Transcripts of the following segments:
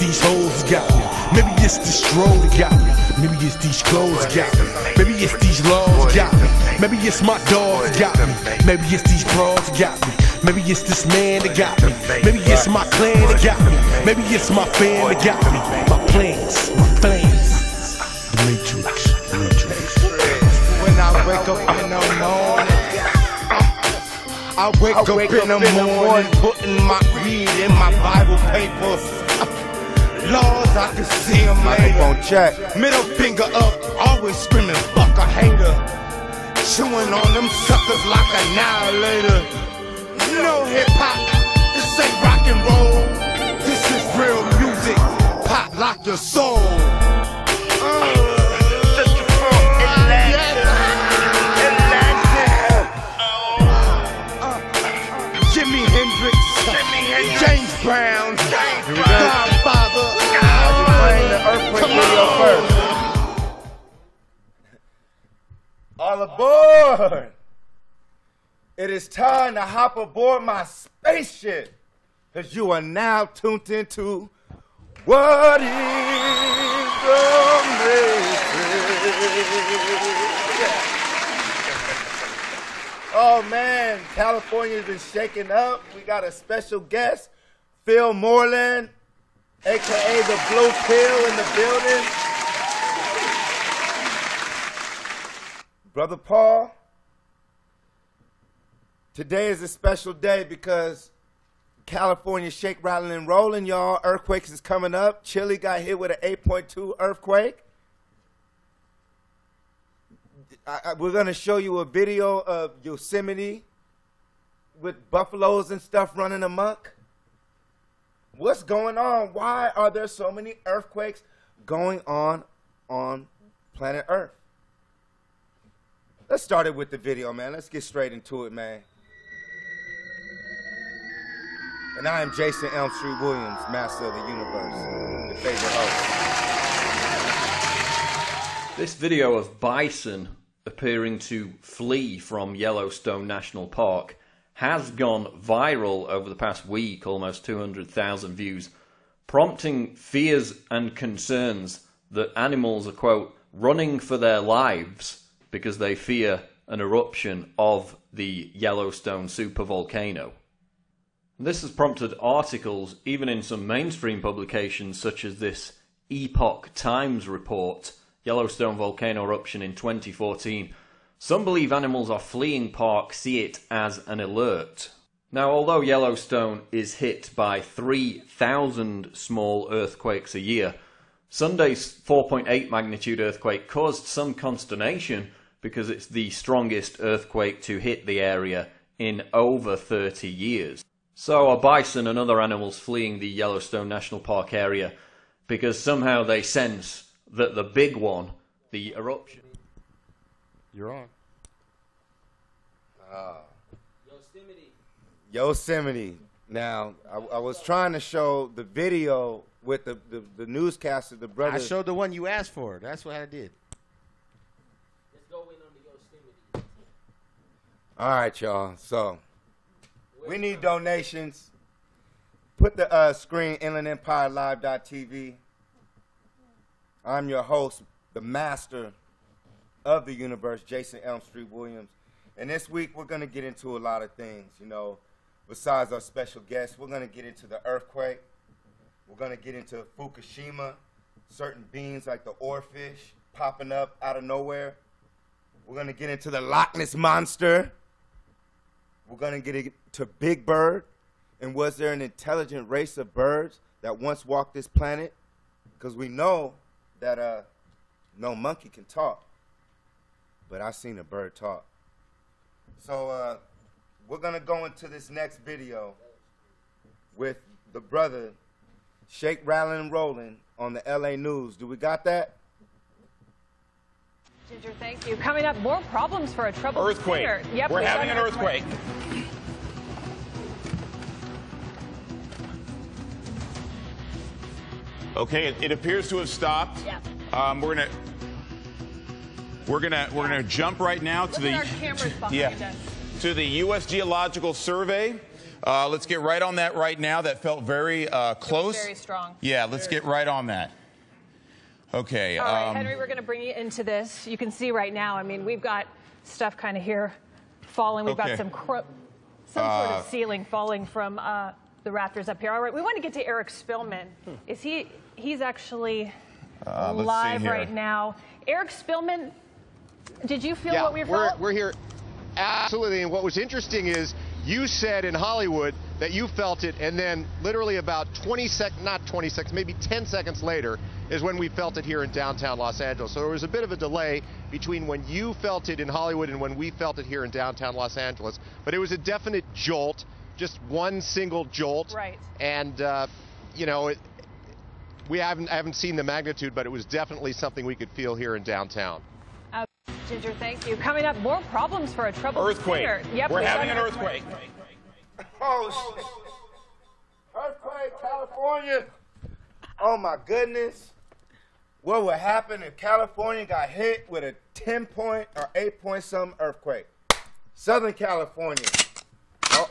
these hoes got me. Maybe it's this stroll that got me. Maybe it's these clothes that got me. Maybe it's these laws that got me. Maybe it's my dog that got me. Maybe it's these bras that got me. Maybe it's this man that got me. Maybe it's my clan that got me. Maybe it's my fam that got me. My plans, my plans. The Matrix, the Matrix. When I wake up in the morning, I wake up in the morning, putting my weed in my Bible papers. Laws, I can see them later. Check. Middle finger up, always screaming, fuck a hater. Chewing on them suckers like annihilator. No hip-hop, this ain't rock and roll. This is real music, pop lock your soul. Jimi Hendrix, James Brown, Godfather. The earthquake video first. All aboard! It is time to hop aboard my spaceship, because you are now tuned into What is the Matrix? Oh man, California's been shaking up. We got a special guest, Phil Moreland, aka the Blue Pill, in the building. Brother Paul, today is a special day because California shake, rattling, and rolling, y'all. Earthquakes is coming up. Chile got hit with an 8.2 earthquake. We're going to show you a video of Yosemite with buffaloes and stuff running amok. What's going on? Why are there so many earthquakes going on planet Earth? Let's start it with the video, man. Let's get straight into it, man. And I am Jason Elm Street Williams, Master of the Universe, your favorite host. This video of bison appearing to flee from Yellowstone National Park has gone viral over the past week, almost 200,000 views, prompting fears and concerns that animals are, quote, running for their lives because they fear an eruption of the Yellowstone supervolcano. This has prompted articles, even in some mainstream publications such as this Epoch Times report, Yellowstone volcano eruption in 2014. Some believe animals are fleeing park see it as an alert. Now, although Yellowstone is hit by 3,000 small earthquakes a year, Sunday's 4.8 magnitude earthquake caused some consternation because it's the strongest earthquake to hit the area in over 30 years. So are bison and other animals fleeing the Yellowstone National Park area because somehow they sense that the big one, the eruption... You're on. Yosemite. Now, I was trying to show the video with the newscaster, the brother. I showed the one you asked for. That's what I did. Let's go in on the Yosemite. All right, y'all. So, we need donations. Put the screen, InlandEmpireLive.tv. I'm your host, the master of the universe, Jason Elm Street Williams. And this week, we're going to get into a lot of things, you know. Besides our special guests, we're going to get into the earthquake. We're going to get into Fukushima, certain beings like the oarfish popping up out of nowhere. We're going to get into the Loch Ness Monster. We're going to get into Big Bird. And was there an intelligent race of birds that once walked this planet? Because we know that no monkey can talk. But I seen a bird talk. So we're going to go into this next video with the brother Shake, Rattling, and Rolling on the LA News. Do we got that? Ginger, thank you. Coming up, more problems for a troubled earthquake. singer. Yep, we're having an earthquake. Okay, it appears to have stopped. Yep. We're gonna jump right now to the our cameras behind us. to the U.S. Geological Survey. Let's get right on that right now. That felt very close. Very strong. Yeah, let's get right on that. Okay. All right, Henry, we're going to bring you into this. You can see right now, I mean, we've got stuff kind of here falling. We've got some sort of ceiling falling from the rafters up here. All right, we want to get to Eric Spillman. He's actually live right now. Eric Spillman, did you feel what we felt? We're here. Absolutely. And what was interesting is you said in Hollywood that you felt it, and then literally about 20 seconds, not 20 seconds, maybe 10 seconds later is when we felt it here in downtown Los Angeles. So there was a bit of a delay between when you felt it in Hollywood and when we felt it here in downtown Los Angeles. But it was a definite jolt, just one single jolt. Right. And, you know, I haven't seen the magnitude, but it was definitely something we could feel here in downtown. Ginger, thank you. Coming up, more problems for a troubled Earthquake. singer. Yep, We're having an earthquake. Oh, shit. Earthquake, California. Oh, my goodness. What would happen if California got hit with a 10-point or 8-point something earthquake? Southern California. Oh,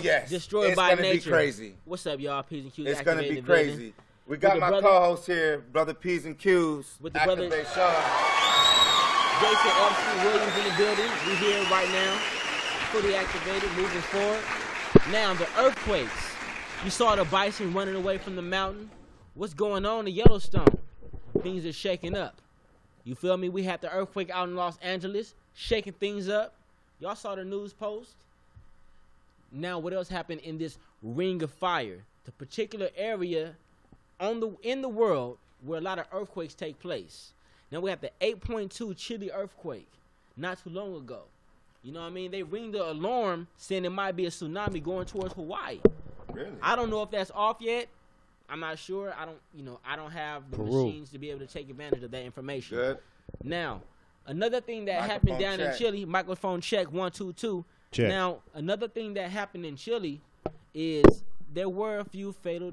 yes. Destroyed by nature. It's going to be crazy. What's up, y'all? P's and Q's. It's going to be Activated crazy. We got my co-host here, Brother P's and Q's. With the brother Sean. Jason MC Williams in the building. We here right now, fully activated, moving forward. Now, the earthquakes. You saw the bison running away from the mountain. What's going on in Yellowstone? Things are shaking up. You feel me? We had the earthquake out in Los Angeles, shaking things up. Y'all saw the news post. Now, what else happened in this ring of fire? The particular area in the world where a lot of earthquakes take place. Now we have the 8.2 Chile earthquake not too long ago. You know what I mean? They ring the alarm saying it might be a tsunami going towards Hawaii. Really? I don't know if that's off yet. I'm not sure. I don't have the machines to be able to take advantage of that information. Good. Now, another thing that happened down in Chile, microphone check 1 2 2. Check. Now, another thing that happened in Chile is there were a few fatal,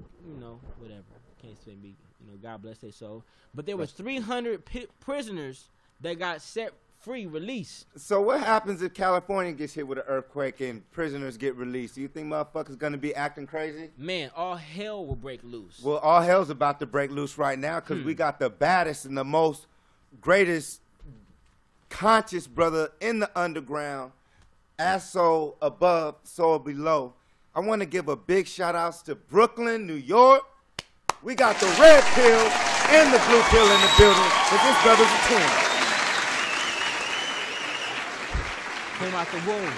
whatever. Can't say me, God bless their soul. But there was 300 prisoners that got set free, released. So what happens if California gets hit with an earthquake and prisoners get released? Do you think motherfuckers gonna be acting crazy? Man, all hell will break loose. Well, all hell's about to break loose right now because we got the baddest and the most greatest conscious brother in the underground, as soul above, soul below. I want to give a big shout outs to Brooklyn, New York. We got the red pill and the blue pill in the building, but this brother's a twin. Came out the womb.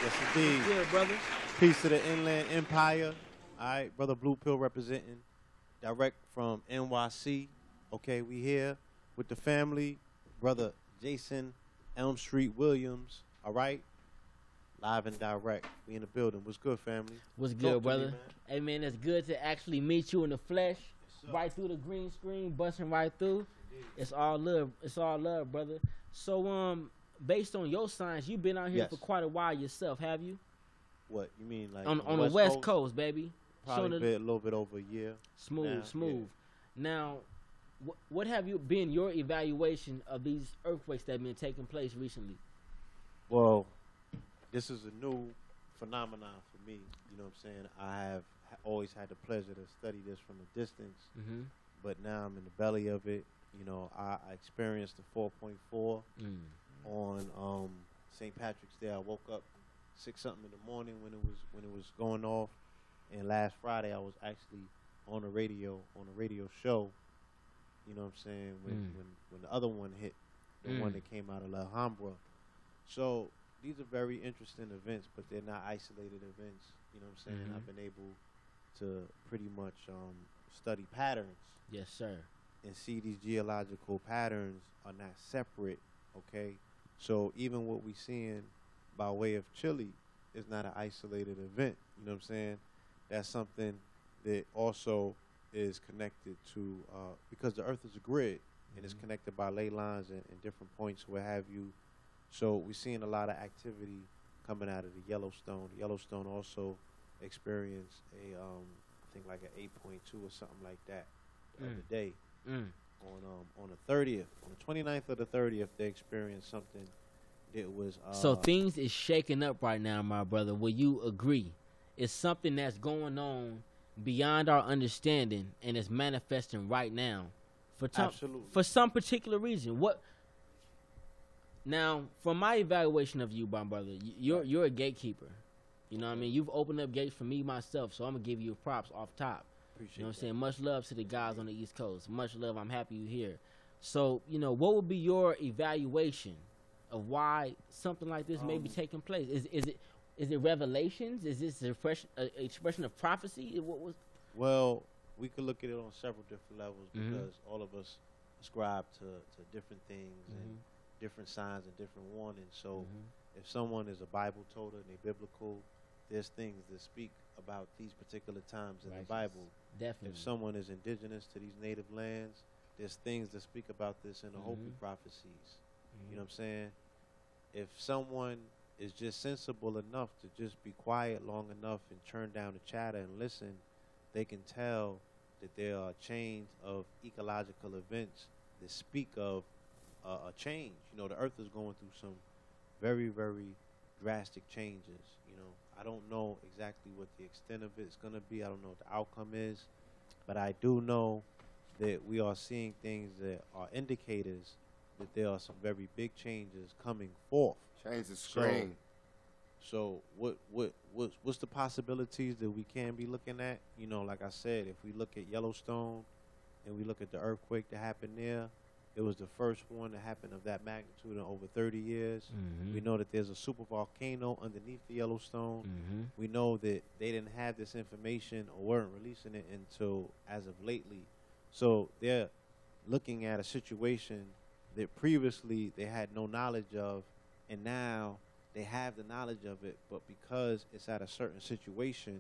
Yes, indeed. Good, brother. Peace to the Inland Empire. All right, brother Blue Pill representing direct from NYC. Okay, we here with the family. Brother Jason Elm Street Williams. All right. Live and direct. We in the building. What's good, family? What's good, brother? Hey, man, it's good to actually meet you in the flesh. Yes, right through the green screen, busting right through. Indeed. It's all love. It's all love, brother. So, based on your signs, you've been out here for quite a while yourself, have you? What you mean, like on the West Coast, baby? Probably a little bit over a year. Smooth. Yeah. Now, what have you been your evaluation of these earthquakes that have been taking place recently? Well, this is a new phenomenon for me. You know what I'm saying? I have always had the pleasure to study this from a distance, but now I'm in the belly of it. You know, I experienced the 4.4 on St. Patrick's Day. I woke up 6-something in the morning when it was going off, and last Friday I was actually on a radio show. You know what I'm saying? When the other one hit, the one that came out of La Alhambra. So these are very interesting events, but they're not isolated events. You know what I'm saying? I've been able to pretty much study patterns. Yes, sir. And see these geological patterns are not separate, okay? So even what we're seeing by way of Chile is not an isolated event. You know what I'm saying? That's something that also is connected to, because the Earth is a grid, and it's connected by ley lines and different points, what have you. So we're seeing a lot of activity coming out of the Yellowstone. The Yellowstone also experienced I think like an 8.2 or something like that the other day. On the 30th, on the 29th or the 30th, they experienced something It was. So things is shaking up right now, my brother. Will you agree? It's something that's going on beyond our understanding, and it's manifesting right now. For some particular reason. What? Now, from my evaluation of you, my brother, you're a gatekeeper. You know what I mean? You've opened up gates for me myself, so I'm gonna give you props off top. Appreciate you know what I'm that. saying? Much love to the guys on the East Coast. Much love. I'm happy you're here. So, you know, what would be your evaluation of why something like this may be taking place? Is it revelations? Is this an expression of prophecy? What was? Well, we could look at it on several different levels because all of us ascribe to different things and different signs and different warnings. So if someone is a Bible toter and they're biblical, there's things that speak about these particular times in the Bible. Definitely. If someone is indigenous to these native lands, there's things that speak about this in the Hopi prophecies. You know what I'm saying? If someone is just sensible enough to just be quiet long enough and turn down the chatter and listen, they can tell that there are chains of ecological events that speak of a change. You know, the earth is going through some very, very drastic changes. You know, I don't know exactly what the extent of it's going to be. I don't know what the outcome is. But I do know that we are seeing things that are indicators that there are some very big changes coming forth. Change the screen. So what's the possibilities that we can be looking at? You know, like I said, if we look at Yellowstone and we look at the earthquake that happened there, it was the first one that happened of that magnitude in over 30 years. We know that there's a super volcano underneath the Yellowstone. We know that they didn't have this information or weren't releasing it until as of lately. So they're looking at a situation that previously they had no knowledge of, and now they have the knowledge of it, but because it's at a certain situation,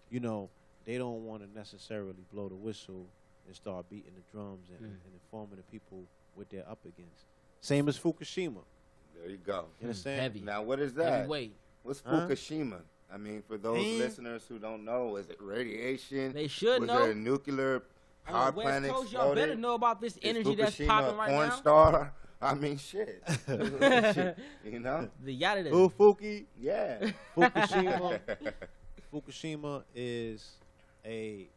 you know, they don't want to necessarily blow the whistle and start beating the drums and informing the people what they're up against. Same as Fukushima. There you go. You understand? Heavy. Now, what is that? Heavyweight. What's Fukushima? I mean, for those listeners who don't know, is it radiation? They should was know. Was it a nuclear power West plant Coast, exploded? y'all better know about this energy that's Fukushima popping right porn now. Star? I mean, shit. Shit. You know? The yada. Fuki. Yeah. Fukushima. Fukushima is a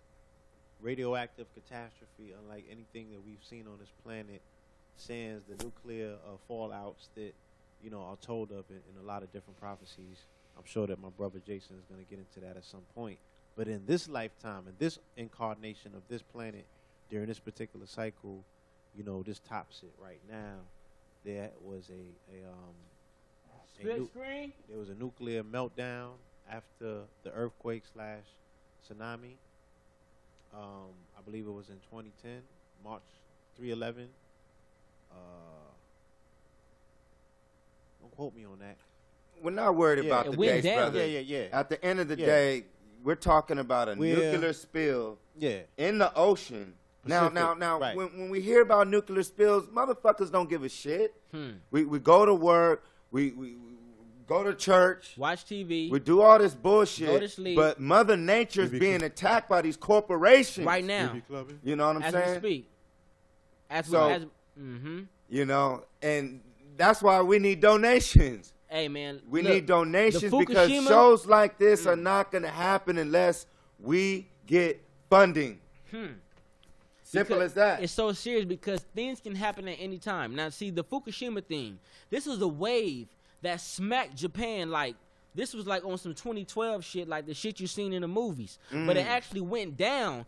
radioactive catastrophe unlike anything that we've seen on this planet, sans the nuclear fallouts that, you know, are told of in a lot of different prophecies. I'm sure that my brother Jason is going to get into that at some point. But in this lifetime, in this incarnation of this planet, during this particular cycle, you know, this tops it right now. There was there was a nuclear meltdown after the earthquake / tsunami. I believe it was in 2010, March 3/11. Don't quote me on that. We're not worried about the dates, brother. Yeah. At the end of the day, we're talking about a nuclear spill in the ocean. Now, right. when we hear about nuclear spills, motherfuckers don't give a shit. We go to work, we go to church, watch TV, we do all this bullshit, go to sleep. But Mother Nature's being attacked by these corporations right now. You know what I'm saying? As we speak. You know, and that's why we need donations. Hey, man. We need donations because shows like this are not going to happen unless we get funding. Simple as that. It's so serious because things can happen at any time. Now, see, the Fukushima thing, this was a wave that smacked Japan like, this was like on some 2012 shit, like the shit you seen in the movies. But it actually went down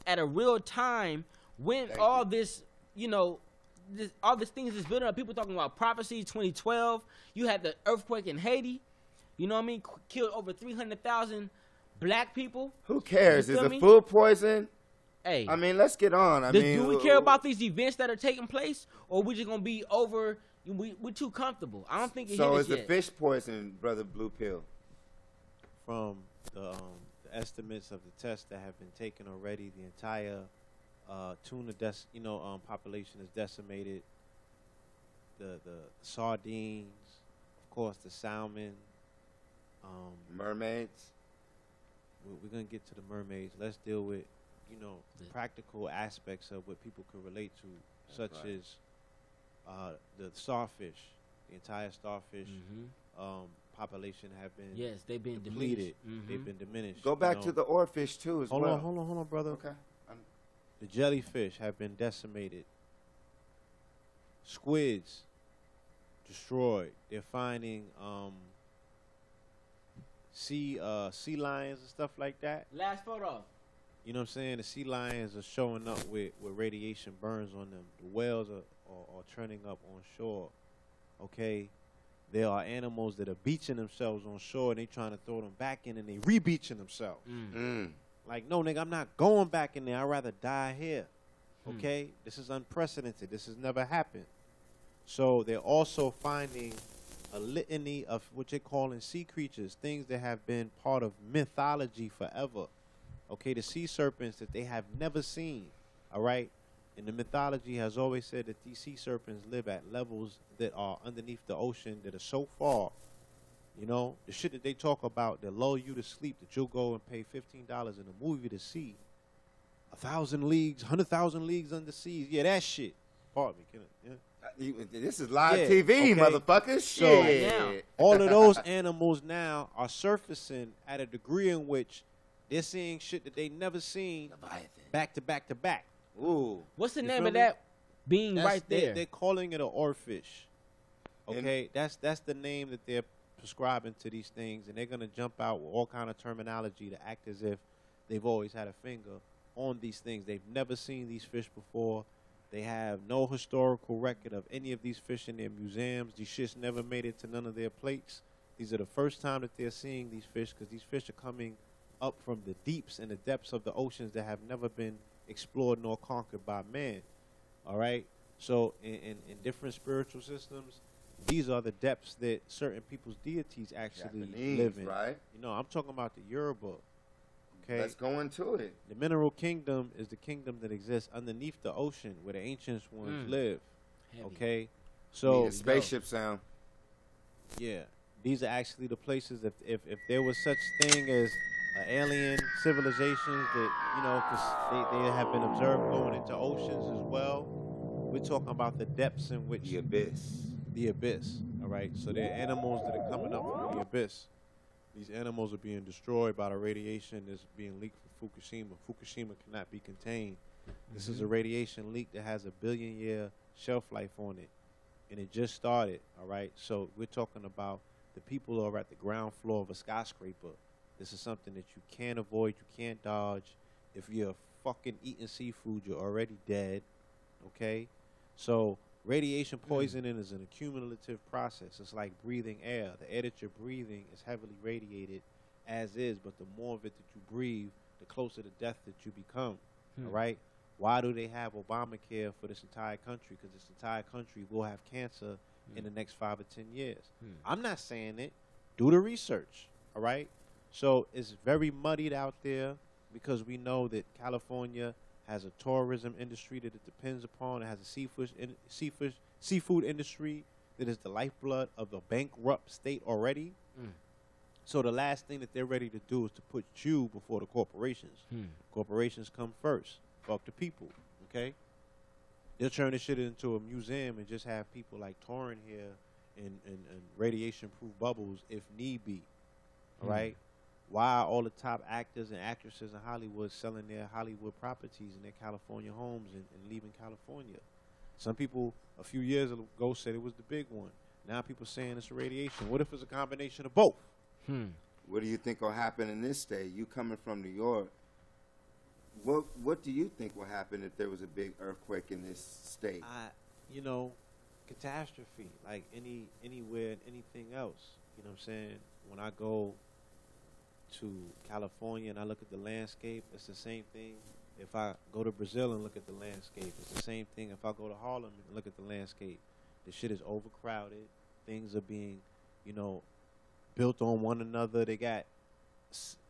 at a real time when all this, you know, all these things is building up. People talking about prophecy 2012. You had the earthquake in Haiti. You know what I mean? Killed over 300,000 black people. Who cares? Is it food poison? Hey, I mean, let's get on. Do we care about these events that are taking place, or we just gonna be over? We're too comfortable. I don't think it so. Hit Is us the yet. fish poison, brother Blue Pill? From the estimates of the tests that have been taken already, the entire tuna population is decimated. The sardines, of course, the salmon, mermaids. We're gonna get to the mermaids. Let's deal with, you know, the practical aspects of what people can relate to, such as the starfish. The entire starfish population have been they've been depleted. diminished. They've been diminished. Go back to the oarfish too as well. Hold on, brother. Okay. The jellyfish have been decimated. Squids destroyed. They're finding sea lions and stuff like that. Last photo. You know what I'm saying? The sea lions are showing up with radiation burns on them. The whales are turning up on shore. Okay? There are animals that are beaching themselves on shore and they trying to throw them back in and they re-beaching themselves. Like, no, nigga, I'm not going back in there. I'd rather die here. Okay? This is unprecedented. This has never happened. So they're also finding a litany of what they're calling sea creatures, things that have been part of mythology forever. Okay, the sea serpents that they have never seen, all right? And the mythology has always said that these sea serpents live at levels that are underneath the ocean that are so far, you know, the shit that they talk about that lull you to sleep that you'll go and pay $15 in a movie to see. 1,000 leagues, 100,000 leagues under seas. Yeah, that shit. Pardon me, This is live TV, motherfuckers. So Shit. all of those animals now are surfacing at a degree in which they're seeing shit that they never seen back to back to back. Ooh. What's the You name feel of me? that being right there? They're calling it an oarfish. Okay, that's the name that they're prescribing to these things, and they're gonna jump out with all kind of terminology to act as if they've always had a finger on these things. They've never seen these fish before. They have no historical record of any of these fish in their museums. These shits never made it to none of their plates. These are the first time that they're seeing these fish because these fish are coming up from the deeps and the depths of the oceans that have never been explored nor conquered by man. All right? So in different spiritual systems, these are the depths that certain people's deities actually live in. Right? You know, I'm talking about the Yoruba. Okay? Let's go into it. The mineral kingdom is the kingdom that exists underneath the ocean where the ancient ones live. Heavy. Okay? So Need a spaceship sound. yeah, these are actually the places that if there was such thing as alien civilizations that, you know, because they have been observed going into oceans as well. We're talking about the depths in which The abyss. the abyss. All right, so there are animals that are coming up from the abyss. These animals are being destroyed by the radiation that's being leaked from Fukushima. Fukushima cannot be contained. This is a radiation leak that has a 1 billion-year shelf life on it, and it just started. All right, so we're talking about the people who are at the ground floor of a skyscraper. This is something that you can't avoid, you can't dodge. If you're fucking eating seafood, you're already dead. Okay, so radiation poisoning is an accumulative process. It's like breathing air. The air that you're breathing is heavily radiated as is, but the more of it that you breathe, the closer to death that you become. All right? Why do they have Obamacare for this entire country? Because this entire country will have cancer in the next 5 or 10 years. I'm not saying it. Do the research. All right? So it's very muddied out there because we know that California has a tourism industry that it depends upon. It has a seafood industry that is the lifeblood of a bankrupt state already. So the last thing that they're ready to do is to put you before the corporations. Corporations come first. Fuck the people, okay? They'll turn this shit into a museum and just have people like touring here in radiation-proof bubbles if need be, all right? Why are all the top actors and actresses in Hollywood selling their Hollywood properties in their California homes and leaving California? Some people a few years ago said it was the big one. Now people saying it's radiation. What if it's a combination of both? What do you think will happen in this state? You coming from New York, what do you think will happen if there was a big earthquake in this state? You know, catastrophe, like anywhere, anything else. You know what I'm saying? When I go to California and I look at the landscape, it's the same thing. If I go to Brazil and look at the landscape, it's the same thing. If I go to Harlem and look at the landscape, the shit is overcrowded. Things are being, you know, built on one another. They got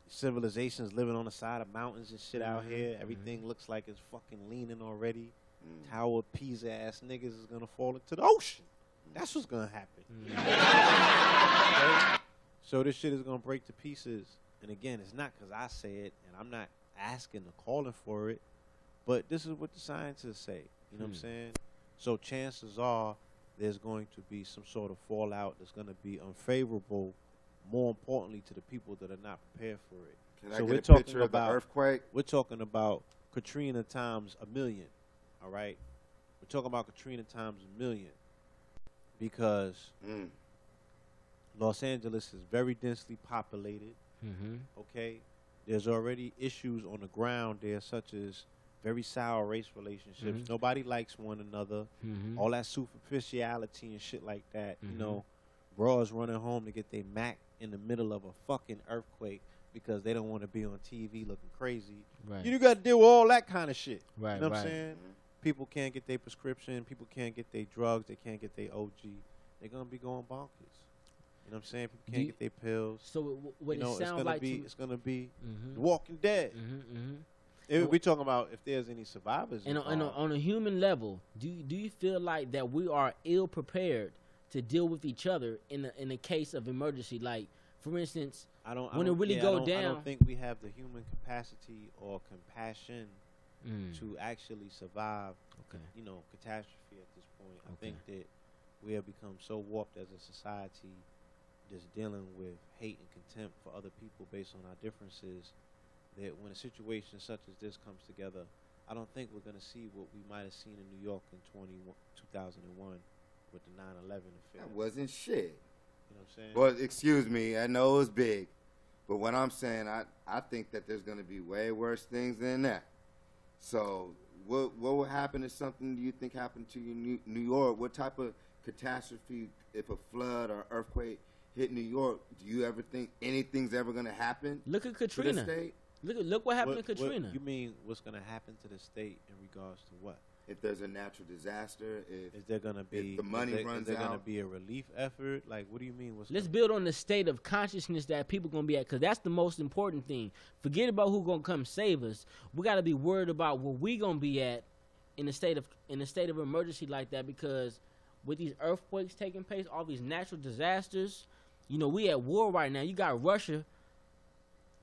civilizations living on the side of mountains and shit out here. Everything looks like it's fucking leaning already. Tower of Pisa ass niggas is gonna fall into the ocean. That's what's gonna happen. Okay? So this shit is gonna break to pieces. And again, it's not because I say it, and I'm not asking or calling for it, but this is what the scientists say. You know what I'm saying? So chances are there's going to be some sort of fallout that's going to be unfavorable, more importantly, to the people that are not prepared for it. Can I get a picture of the earthquake? We're talking about Katrina times 1,000,000, all right? We're talking about Katrina times 1,000,000 because Los Angeles is very densely populated, okay? There's already issues on the ground there, such as very sour race relationships. Nobody likes one another. All that superficiality and shit like that. You know, bros running home to get their Mac in the middle of a fucking earthquake because they don't want to be on TV looking crazy. Right. You got to deal with all that kind of shit. Right, you know what right. I'm saying? People can't get their prescription. People can't get their drugs. They can't get their OG. They're going to be going bonkers. You know what I'm saying? People can't get their pills. So what you know, it sounds like it's going to be The Walking Dead. We're talking about if there's any survivors. And on a human level, do you feel like that we are ill prepared to deal with each other in a case of emergency? Like, for instance, I don't think we have the human capacity or compassion to actually survive, you know, catastrophe at this point. I think that we have become so warped as a society, just dealing with hate and contempt for other people based on our differences, that when a situation such as this comes together, I don't think we're going to see what we might have seen in New York in 2001 with the 9/11 affair. That wasn't shit. You know what I'm saying? Well, excuse me, I know it was big, but what I'm saying, I think that there's going to be way worse things than that. So what will happen if something you think happened to you in New York? What type of catastrophe, if a flood or earthquake hit New York, do you ever think anything's ever going to happen? Look at Katrina. To the state? Look what happened to Katrina. What you mean what's going to happen to the state in regards to what? If there's a natural disaster, is there going to be if the money runs out, is there going to be a relief effort? Like, what do you mean? Let's build on the state of consciousness that people going to be at, because that's the most important thing. Forget about who's going to come save us. We got to be worried about where we going to be at in a state of emergency like that, because with these earthquakes taking place, all these natural disasters, you know, we at war right now. You got Russia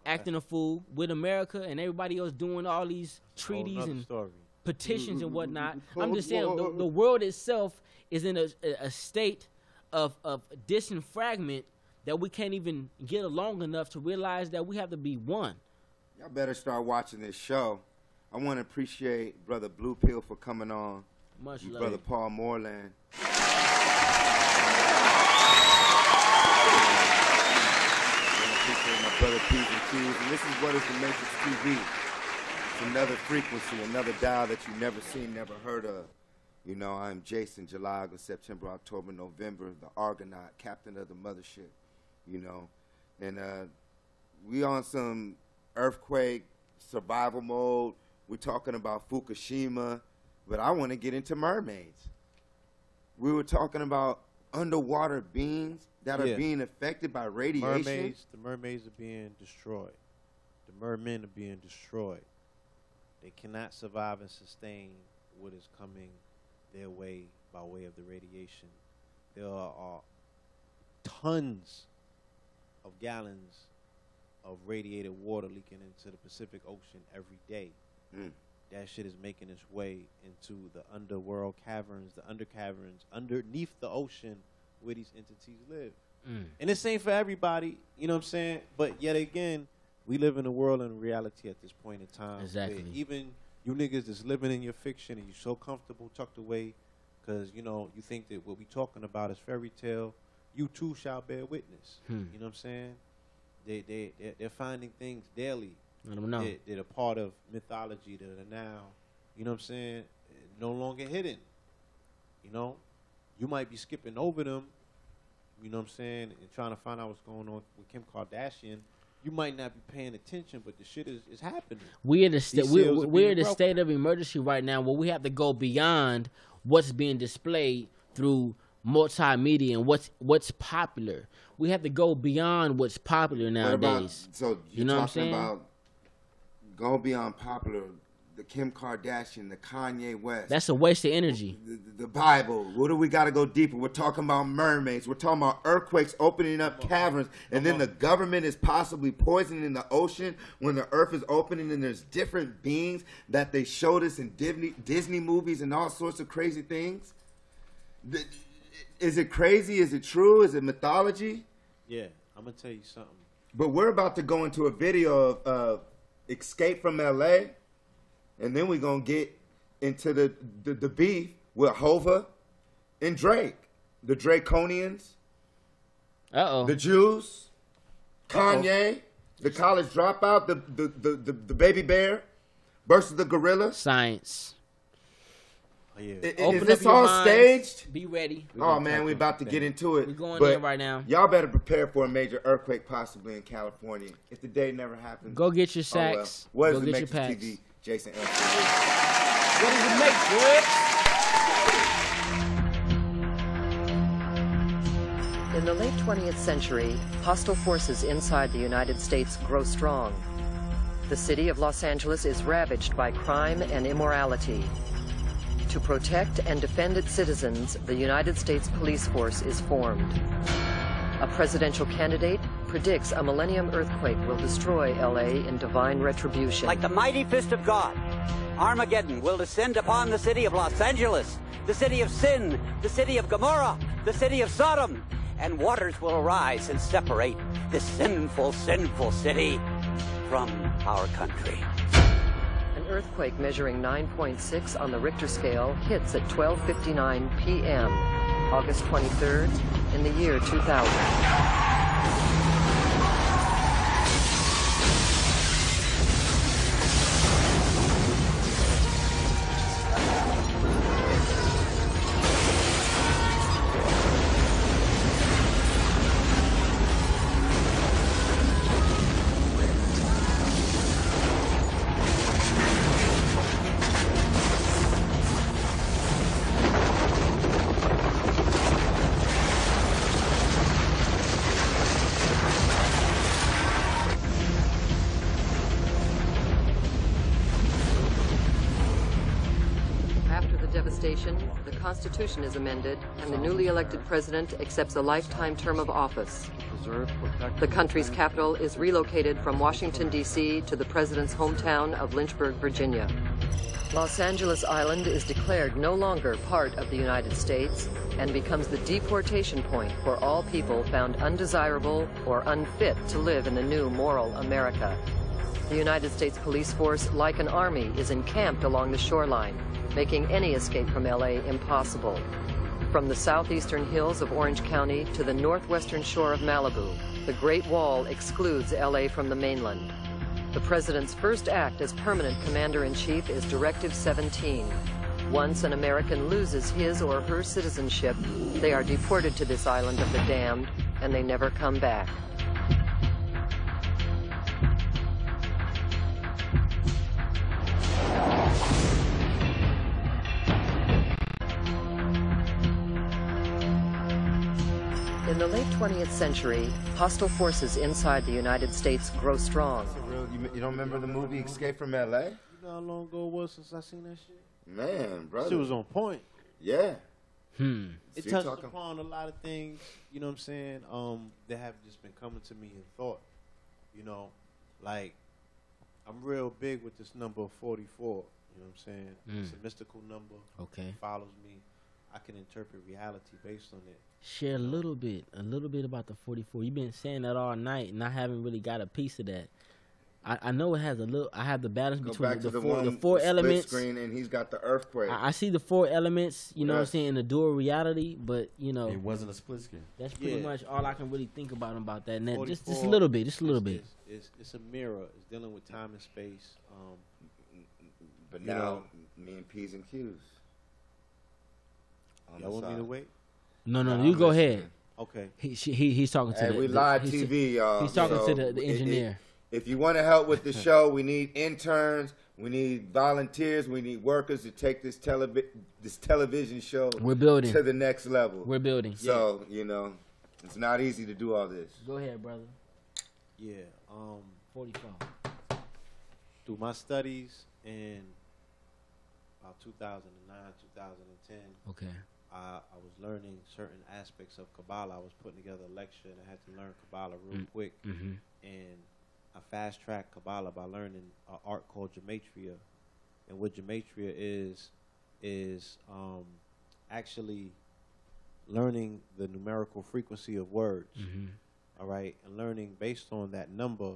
acting a fool with America and everybody else doing all these treaties and petitions and whatnot. I'm just saying the world itself is in a state of disenfragment that we can't even get along enough to realize that we have to be one. Y'all better start watching this show. I want to appreciate Brother Blue Pill for coming on. Much love. Brother Paul Moreland. My brother P's and Q's, and this is What is the Matrix TV. It's another frequency, another dial that you never seen, never heard of. You know, I'm Jason, July, August, September, October, November, the Argonaut, captain of the mothership. You know, and we on some earthquake survival mode. We're talking about Fukushima, but I want to get into mermaids. We were talking about underwater beings that are being affected by radiation. The mermaids are being destroyed. The mermen are being destroyed. They cannot survive and sustain what is coming their way by way of the radiation. There are tons of gallons of radiated water leaking into the Pacific Ocean every day. That shit is making its way into the underworld caverns, the undercaverns, underneath the ocean where these entities live. And this ain't for everybody, you know what I'm saying? But yet again, we live in a world and a reality at this point in time. Exactly. Even you niggas that's living in your fiction and you're so comfortable tucked away because, you know, you think that what we talking about is fairy tale, you too shall bear witness. You know what I'm saying? They're finding things daily that are part of mythology that are now, you know what I'm saying, no longer hidden. You know, you might be skipping over them, you know what I'm saying, and trying to find out what's going on with Kim Kardashian. You might not be paying attention, but the shit is happening. We're in a state of emergency right now where we have to go beyond what's being displayed through multimedia and what's popular. We have to go beyond what's popular nowadays. So you're talking about go beyond popular, the Kim Kardashian, the Kanye West. That's a waste of energy. The Bible. What do we got to go deeper? We're talking about mermaids. We're talking about earthquakes opening up caverns. And then the government is possibly poisoning the ocean when the earth is opening and there's different beings that they showed us in Disney movies and all sorts of crazy things. Is it crazy? Is it true? Is it mythology? Yeah, I'm gonna tell you something. But we're about to go into a video of Escape from LA, and then we're gonna get into the beef with Hova and Drake, the Draconians, the Jews, Kanye, the college dropout, the baby bear versus the gorilla. Science. Oh, yeah. Is this all staged? Be ready. Oh man, we about to get into it. We're going but in right now. Y'all better prepare for a major earthquake possibly in California. If the day never happens, Go get your sacks. What Go is the get your Matrix packs. TV? Jason L. What does it make, boy? In the late 20th century, hostile forces inside the United States grow strong. The city of Los Angeles is ravaged by crime and immorality. To protect and defend its citizens, the United States police force is formed. A presidential candidate predicts a millennium earthquake will destroy LA in divine retribution. Like the mighty fist of God, Armageddon will descend upon the city of Los Angeles, the city of sin, the city of Gomorrah, the city of Sodom, and waters will arise and separate this sinful, sinful city from our country. An earthquake measuring 9.6 on the Richter scale hits at 12:59 p.m., August 23rd, in the year 2000. The Constitution is amended, and the newly elected president accepts a lifetime term of office. The country's capital is relocated from Washington, D.C. to the president's hometown of Lynchburg, Virginia. Los Angeles Island is declared no longer part of the United States and becomes the deportation point for all people found undesirable or unfit to live in the new moral America. The United States police force, like an army, is encamped along the shoreline, making any escape from LA impossible. From the southeastern hills of Orange County to the northwestern shore of Malibu, the Great Wall excludes LA from the mainland. The president's first act as permanent commander-in-chief is Directive 17. Once an American loses his or her citizenship, they are deported to this island of the damned, and they never come back. In the late 20th century, hostile forces inside the United States grow strong. You don't remember the movie Escape from LA? You know how long ago it was since I seen that shit? Man, brother. Shit was on point. Yeah. It touched upon a lot of things, you know what I'm saying, that have just been coming to me in thought. You know, like, I'm real big with this number 44, you know what I'm saying? It's a mystical number. Okay. It follows me. I can interpret reality based on it. Share a little bit about the 44. You've been saying that all night, and I haven't really got a piece of that. I know it has a little. I have the balance between the four elements. Screen, and he's got the earthquake. I see the four elements. You know what I'm saying, in the dual reality, but you know it wasn't a split screen. That's pretty much all I can really think about that. And that just a little bit, It's a mirror. It's dealing with time and space. But now, me and P's and Q's. Y'all want me to wait? No, you go ahead. Okay. He's talking to we live TV, y'all. He's talking to the engineer. If you want to help with the show, we need interns, we need volunteers, we need workers to take this television show We're building to the next level. We're building. So, you know, it's not easy to do all this. Go ahead, brother. Yeah. 44. Through my studies in about 2009, 2010. Okay. I was learning certain aspects of Kabbalah. I was putting together a lecture, and I had to learn Kabbalah real quick. And I fast-tracked Kabbalah by learning an art called Gematria. And what Gematria is actually learning the numerical frequency of words, all right, and learning based on that number,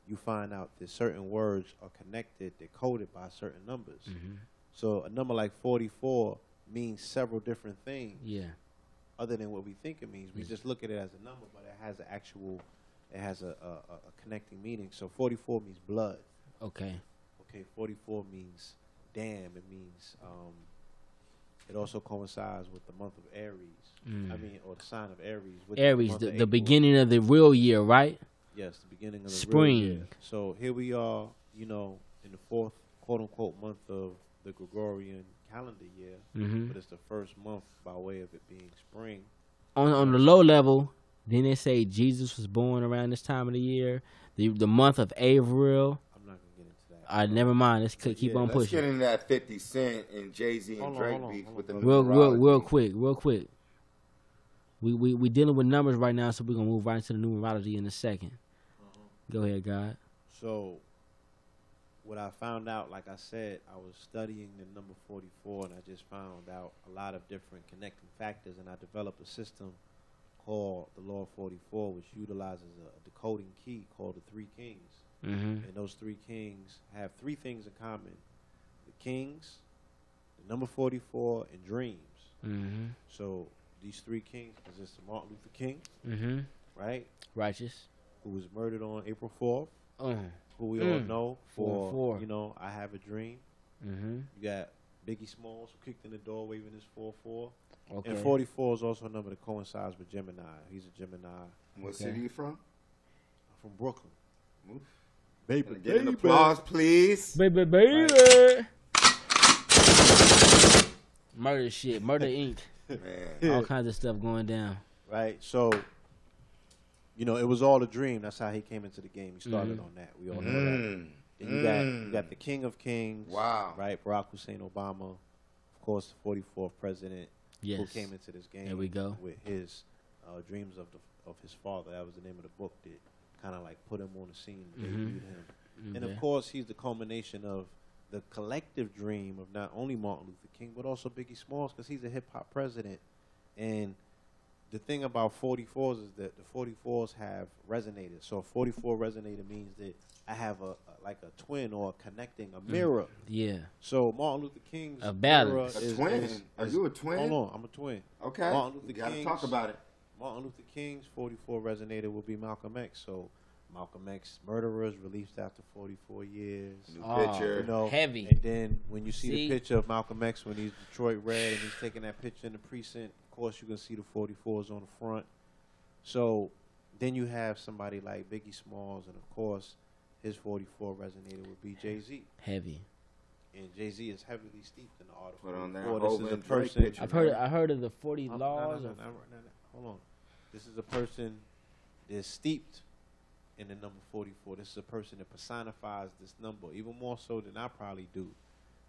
you find out that certain words are connected, they're coded by certain numbers. So a number like 44 means several different things. Yeah. Other than what we think it means. We just look at it as a number, but it has an actual, it has a connecting meaning. So 44 means blood. Okay. Okay, 44 means dam. It means, it also coincides with the month of Aries. I mean, or the sign of Aries. Aries, the beginning of the real year, right? Yes, the beginning of the spring. Real year. So here we are, you know, in the fourth, quote-unquote, month of the Gregorian calendar year, but it's the first month by way of it being spring. On the low level, then they say Jesus was born around this time of the year, the month of April. I'm not gonna get into that. Never mind. Let's keep on pushing. Let's get into that 50 Cent and Jay-Z and Drake beef with the real quick. We dealing with numbers right now, so we're gonna move right into the numerology in a second. Go ahead, God. So, what I found out, like I said, I was studying the number 44, and I just found out a lot of different connecting factors, and I developed a system called the Law of 44, which utilizes a decoding key called the Three Kings. And those three kings have three things in common: the kings, the number 44, and dreams. So these three kings consist of Martin Luther King, right? Righteous. Who was murdered on April 4th. Who we all know for, you know, I Have a Dream. You got Biggie Smalls, who kicked in the door waving his 4-4. And 44 is also a number that coincides with Gemini. He's a Gemini. What city you from? I'm from Brooklyn. Move. Baby, get an applause, please. Baby. Murder shit. Murder Inc. Man. All kinds of stuff going down. Right. So, you know, it was all a dream. That's how he came into the game. He started on that. We all know that. Then you got the King of Kings. Wow. Right. Barack Hussein Obama. Of course, the 44th president. Who came into this game. There we go. With his dreams of his father. That was the name of the book that kind of like put him on the scene. Him. And of course, he's the culmination of the collective dream of not only Martin Luther King, but also Biggie Smalls, because he's a hip-hop president. And the thing about 44s is that the 44s have resonated. So a 44 resonator means that I have like a twin or a connecting, a mirror. Yeah. So Martin Luther King's a balance. A twin? Are you a twin? Hold on, I'm a twin. Okay. Martin Luther King's, talk about it. Martin Luther King's 44 resonator will be Malcolm X. So Malcolm X murderers released after 44 years. New picture. You know, heavy. And then when you see the picture of Malcolm X when he's Detroit Red and he's taking that picture in the precinct, of course you can see the 44s on the front. So then you have somebody like Biggie Smalls, and of course his 44 resonator would be Jay-Z. Heavy. And Jay-Z is heavily steeped in the art of Put on that 44. This is a person. Picture, I heard of the 40 laws. Hold on. This is a person that's steeped in the number 44. This is a person that personifies this number even more so than I probably do.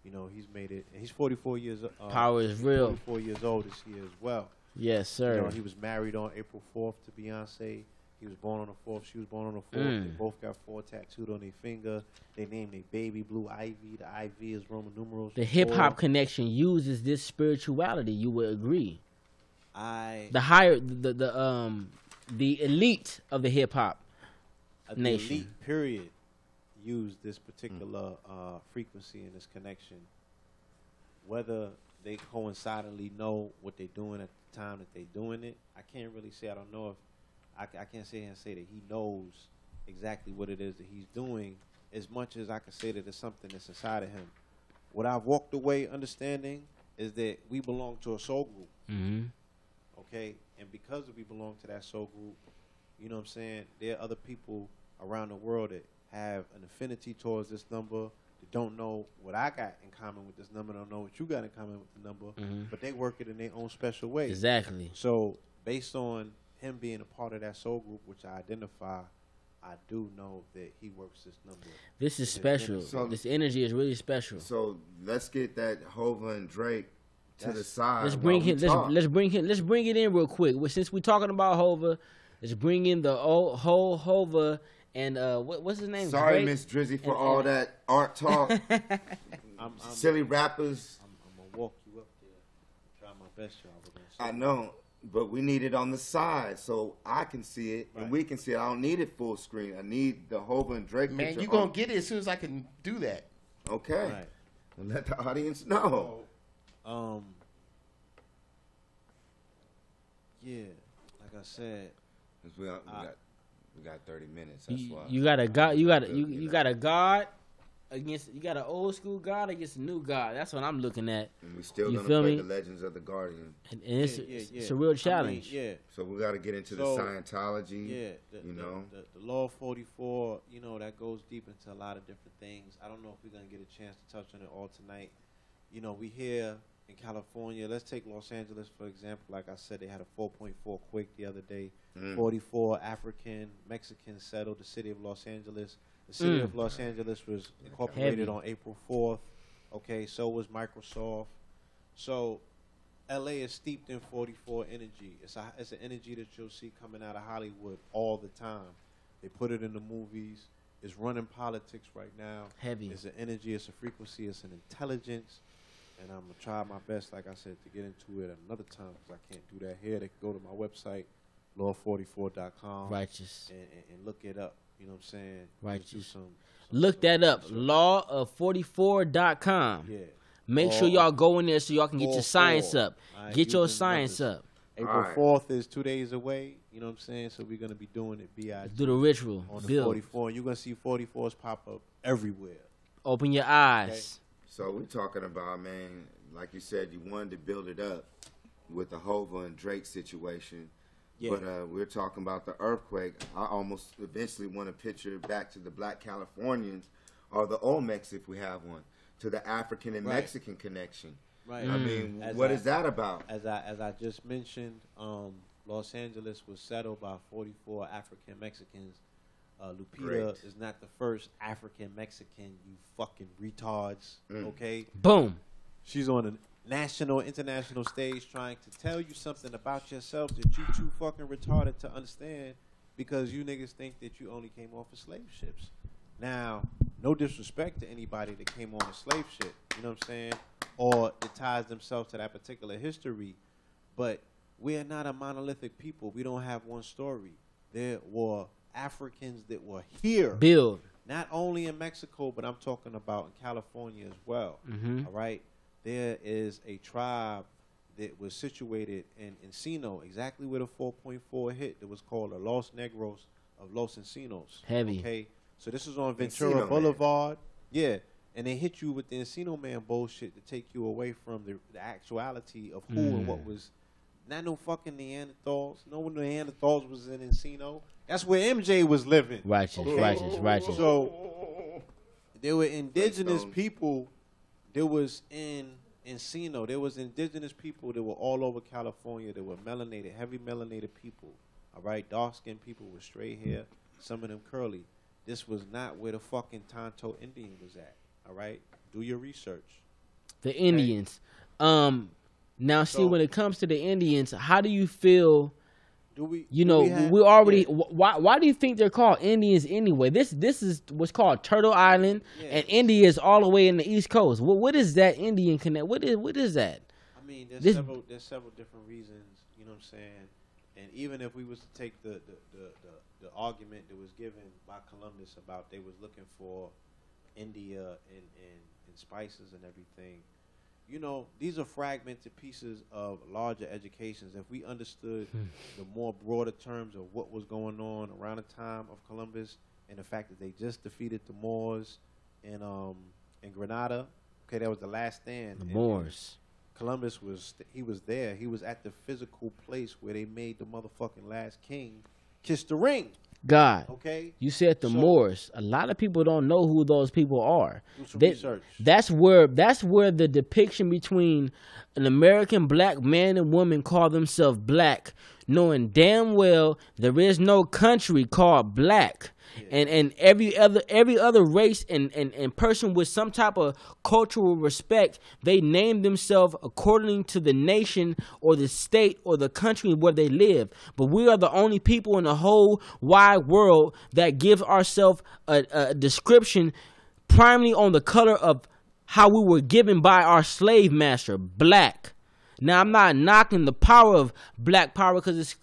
You know, he's made it. And he's 44 years old. Power is real. 44 years old this year as well. Yes, sir. You know, he was married on April 4th to Beyonce. He was born on the 4th. She was born on the 4th. They both got 4 tattooed on their finger. They named their baby Blue Ivy. The Ivy is Roman numerals. The hip hop connection uses this spirituality. You would agree. The higher, the elite of the hip hop nation. The elite period use this particular frequency and this connection. Whether they coincidentally know what they're doing at the time that they're doing it, I can't really say. I don't know if I can't sit here and say that he knows exactly what it is that he's doing, as much as I can say that it's something that's inside of him. What I've walked away understanding is that we belong to a soul group. Okay? And because we belong to that soul group, you know what I'm saying, there are other people around the world that have an affinity towards this number, that don't know what I got in common with this number, don't know what you got in common with the number, but they work it in their own special way. Exactly. So based on him being a part of that soul group, which I identify, I do know that he works this number. This is special. So this energy is really special. So let's get that Hova and Drake to the side. Let's bring him. Let's bring it in real quick. Since we're talking about Hova, let's bring in the whole Hova and what's his name? Sorry, Miss Drizzy, for all that art talk. Silly rappers. I'm gonna walk you up there. Try my best, y'all. I know. But we need it on the side so I can see it and we can see it. I don't need it full screen. I need the Hova and Drake Man, picture. you're going to get it as soon as I can do that. Okay. Right. And let the audience know. Yeah, like I said, We got 30 minutes. That's why. You got a God. You got a God against. You got an old school God against a new God. That's what I'm looking at. And we still gonna feel play me? the Legends of the Guardian. And it's a real challenge. I mean, yeah. So we got to get into the Scientology. Yeah, the Law 44. You know, that goes deep into a lot of different things. I don't know if we're gonna get a chance to touch on it all tonight. You know, we here in California. Let's take Los Angeles for example. Like I said, they had a 4.4 quake the other day. 44 African Mexicans settled the city of Los Angeles. The city of Los Angeles was incorporated on April 4th. Okay, so was Microsoft. So LA is steeped in 44 energy. It's an energy that you'll see coming out of Hollywood all the time. They put it in the movies. It's running politics right now. Heavy. It's an energy. It's a frequency. It's an intelligence. And I'm going to try my best, like I said, to get into it another time because I can't do that here. They can go to my website, law44.com. Righteous. And look it up. You know what I'm saying? Righteous. Look that up. Law44.com. Yeah. Make sure y'all go in there so y'all can get your science up. Get your science up. April 4th is 2 days away. You know what I'm saying? So we're going to be doing it B.I.G. Do the ritual. On the 44. And you're going to see 44s pop up everywhere. Open your eyes. Okay. So we're talking about, man, like you said, you wanted to build it up with the Hova and Drake situation. Yeah. But we're talking about the earthquake. I almost eventually want to picture back to the Black Californians or the Olmecs if we have one, to the African and Mexican connection. Right. I mean, what is that about? As I just mentioned, Los Angeles was settled by 44 African Mexicans. Lupita is not the first African Mexican, you fucking retards. Okay? Boom. She's on a national, international stage trying to tell you something about yourself that you too fucking retarded to understand because you niggas think that you only came off of slave ships. Now, no disrespect to anybody that came on a slave ship, you know what I'm saying? Or that ties themselves to that particular history. But we are not a monolithic people. We don't have one story. There were Africans that were here. Not only in Mexico, but I'm talking about in California as well. All right? There is a tribe that was situated in Encino, exactly where the 4.4 hit, that was called the Los Negros of Los Encinos. Heavy. Okay? So this is on Ventura Boulevard. Yeah. And they hit you with the Encino Man bullshit to take you away from the actuality of who and what was. Not no fucking Neanderthals. No one Neanderthals was in Encino. That's where MJ was living. Righteous. So there were indigenous people that was in Encino. There was indigenous people that were all over California. That were melanated, heavy melanated people. All right, dark-skinned people with straight hair. Some of them curly. This was not where the fucking Tonto Indian was at. All right, do your research. The Indians. Now, see, when it comes to the Indians, how do you feel? We already. Why do you think they're called Indians anyway? This is what's called Turtle Island, and India is all the way in the East Coast. What is that Indian connect? What is that? I mean, there's several different reasons. You know what I'm saying? And even if we was to take the argument that was given by Columbus about they was looking for India and spices and everything. You know, these are fragmented pieces of larger educations. If we understood the more broader terms of what was going on around the time of Columbus and the fact that they just defeated the Moors in Granada, okay, that was the last stand. The Moors. Columbus was there. He was at the physical place where they made the motherfucking last king kiss the ring. God. Okay. You said the Moors. A lot of people don't know who those people are. Do some research. That's where the depiction between an American black man and woman call themselves black, knowing damn well there is no country called black. And every other race and person with some type of cultural respect, they name themselves according to the nation or the state or the country where they live. But we are the only people in the whole wide world that give ourselves a description primarily on the color of how we were given by our slave master, black. Now, I'm not knocking the power of black power because it's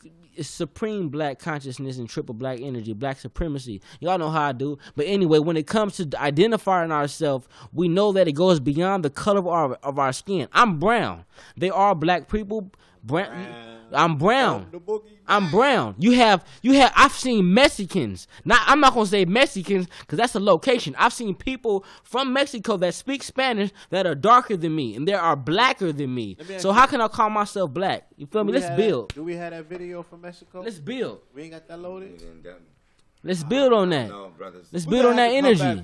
supreme black consciousness and triple black energy, black supremacy. Y'all know how I do. But anyway, when it comes to identifying ourselves, we know that it goes beyond the color of our skin. I'm brown. They are black people. I'm brown. I'm brown. I've seen Mexicans. I'm not gonna say Mexicans because that's a location. I've seen people from Mexico that speak Spanish that are darker than me and they are blacker than me. So how can I call myself black? You feel me? Let's build. Do we have that video from Mexico? Let's build. We ain't got that loaded. Let's build on that. No, brothers. Let's build on that energy.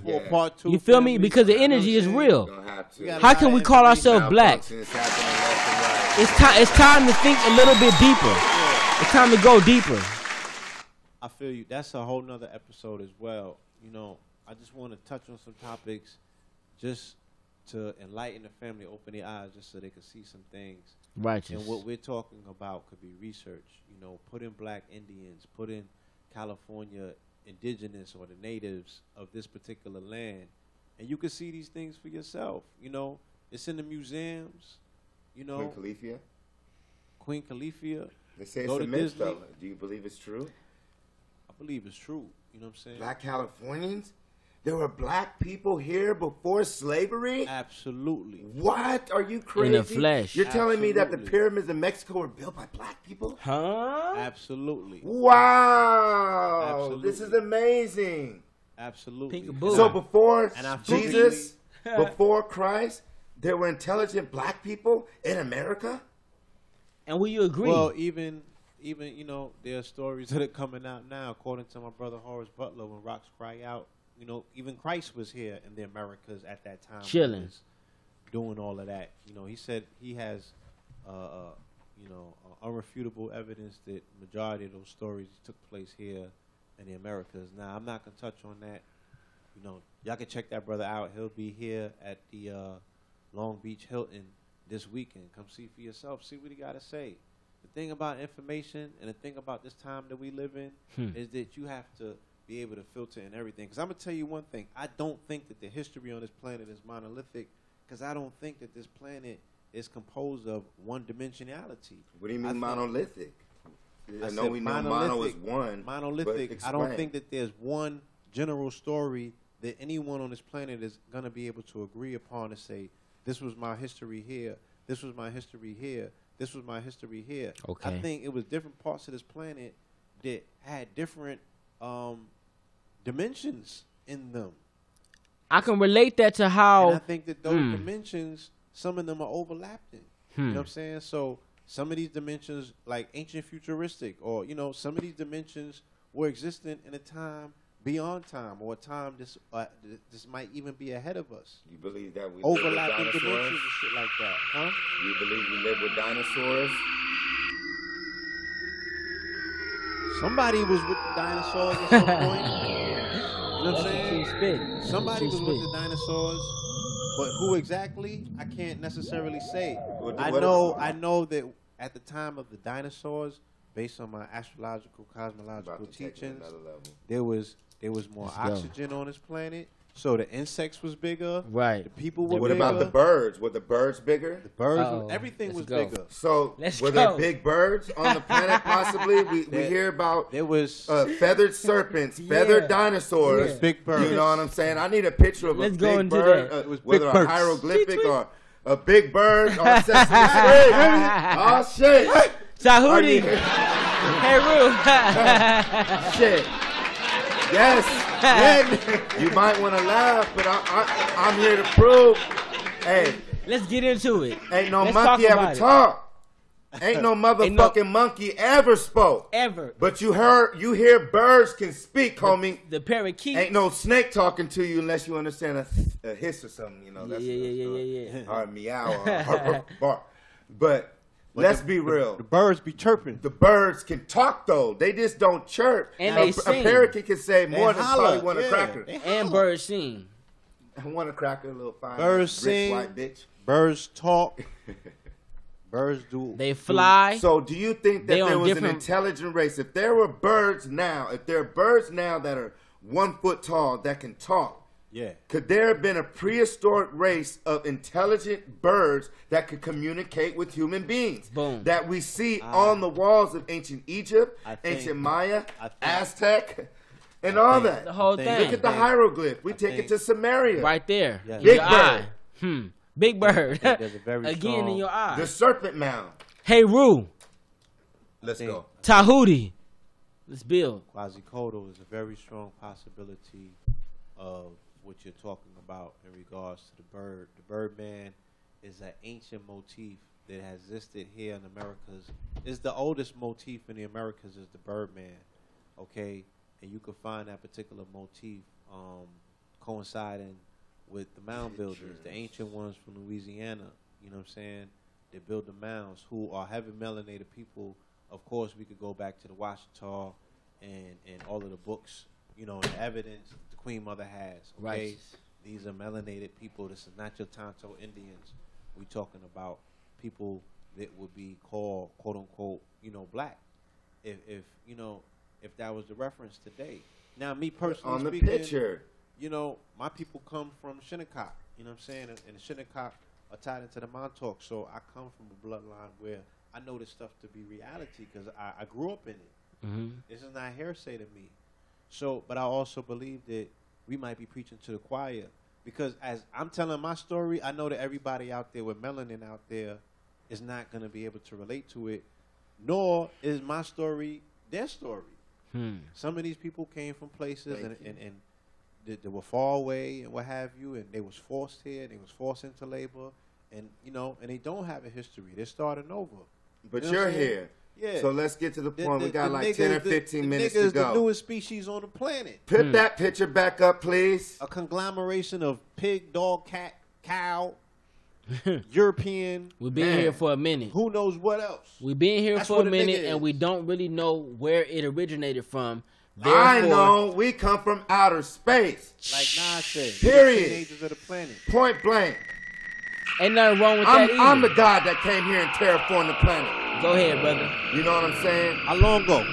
You feel me? Because the energy is real. How can we call ourselves black? It's time to think a little bit deeper. It's time to go deeper. I feel you. That's a whole nother episode as well. You know, I just want to touch on some topics just to enlighten the family, open their eyes just so they can see some things. Righteous. And what we're talking about could be research. You know, put in black Indians, put in California indigenous or the natives of this particular land. And you can see these things for yourself. You know, it's in the museums. You know, Queen Califia. They say it's a myth, though. Do you believe it's true? I believe it's true. You know what I'm saying? Black Californians? There were black people here before slavery? Absolutely. What? Are you crazy? In the flesh. You're telling me that the pyramids in Mexico were built by black people? Huh? Absolutely. Wow. Absolutely. This is amazing. Absolutely. So before Jesus, before Christ, there were intelligent black people in America? And will you agree? Well, even you know, there are stories that are coming out now, according to my brother Horace Butler, when rocks cry out. You know, even Christ was here in the Americas at that time. Chilling. He was doing all of that. You know, he said he has, you know, unrefutable evidence that majority of those stories took place here in the Americas. Now, I'm not going to touch on that. You know, y'all can check that brother out. He'll be here at the Long Beach Hilton this weekend. Come see for yourself. See what he got to say. The thing about information and the thing about this time that we live in is that you have to be able to filter in everything. Because I'm going to tell you one thing. I don't think that the history on this planet is monolithic because I don't think that this planet is composed of one-dimensionality. What do you mean monolithic? I know we know mono is one. Monolithic. I don't think that there's one general story that anyone on this planet is going to be able to agree upon to say, this was my history here, this was my history here, this was my history here. Okay. I think it was different parts of this planet that had different dimensions in them. I can relate that to how... And I think that those dimensions, some of them are overlapping. You know what I'm saying? So some of these dimensions, like ancient futuristic, or, you know, some of these dimensions were existent in a time beyond time, or a time this might even be ahead of us. You believe that we overlapping live with dimensions dinosaurs? and shit like that, huh? You believe we live with dinosaurs? Somebody was with the dinosaurs at some point. You know what I'm saying? Somebody was with the dinosaurs, but who exactly? I can't necessarily say. I know that at the time of the dinosaurs, based on my astrological, cosmological teachings, there was more oxygen on this planet. So the insects was bigger. Right. The people were What bigger. about the birds? Were the birds bigger? The birds, everything was bigger. So were there big birds on the planet possibly? We hear about there was feathered serpents, feathered dinosaurs. Big birds. You know what I'm saying? I need a picture of a big bird, whether a hieroglyphic or a big bird on Sesame Street. Oh, shit. Tahuti. Hey, Roo. Shit. Yes. You might want to laugh, but I'm here to prove. Hey, let's get into it. Ain't no monkey ever talk. Ain't no motherfucking monkey ever spoke. Ever. But you hear birds can speak, homie. The parakeet. Ain't no snake talking to you unless you understand a hiss or something. You know. That's yeah. Or a meow or bark. But let's be real. The birds be chirping. The birds can talk, though. They just don't chirp. And they sing. A parakeet can say more than probably one a cracker. And birds sing. I want a cracker, a little fine. Birds sing. White bitch. Birds talk. Birds do. They fly. So do you think that there was an intelligent race? If there are birds now that are 1 foot tall that can talk, Yeah. Could there have been a prehistoric race of intelligent birds that could communicate with human beings? Boom. That we see on the walls of ancient Egypt, ancient Maya, Aztec, and all that. The whole thing. Look at the hieroglyph. We take it to Samaria. Right there. Yeah. Big your bird. eye. Big bird. There's a very Again strong, in your eye. The serpent mound. Hey, Roo. Let's go. Tahuti. Let's build. Quasimodo is a very strong possibility of what you're talking about in regards to the bird. The Birdman is an ancient motif that has existed here in Americas. It's the oldest motif in the Americas is the Birdman, okay? And you can find that particular motif coinciding with the mound builders, the ancient ones from Louisiana, you know what I'm saying? They build the mounds, who are heavy melanated people. Of course, we could go back to the Washita and all of the books, you know, and the evidence the Queen Mother has. Okay? Right. These are melanated people. This is not your Tonto Indians. We talking about people that would be called, quote unquote, you know, black. If you know, if that was the reference today. Now, me personally On the speaking, picture. you know, my people come from Shinnecock. You know what I'm saying? And the Shinnecock are tied into the Montauk. So I come from a bloodline where I know this stuff to be reality because I grew up in it. This is not hearsay to me. So, but I also believe that we might be preaching to the choir because as I'm telling my story, I know that everybody out there with melanin out there is not going to be able to relate to it, nor is my story their story. Some of these people came from places and they were far away and what have you, and they was forced here, they was forced into labor, and you know, and they don't have a history. They're starting over. But you know you're here. Yeah. So let's get to the point. We got like niggas, 10 or 15 minutes to go. The newest species on the planet. Put that picture back up, please. A conglomeration of pig, dog, cat, cow, European. We've been here for a minute. Who knows what else? We've been here That's for what a a nigga minute, is. and we don't really know where it originated from. I Therefore, know. We come from outer space. Like Nas said. Period. Teenagers of the planet. Point blank. Ain't nothing wrong with that either. I'm the God that came here and terraformed the planet. Go ahead, brother. You know what I'm saying? How long ago?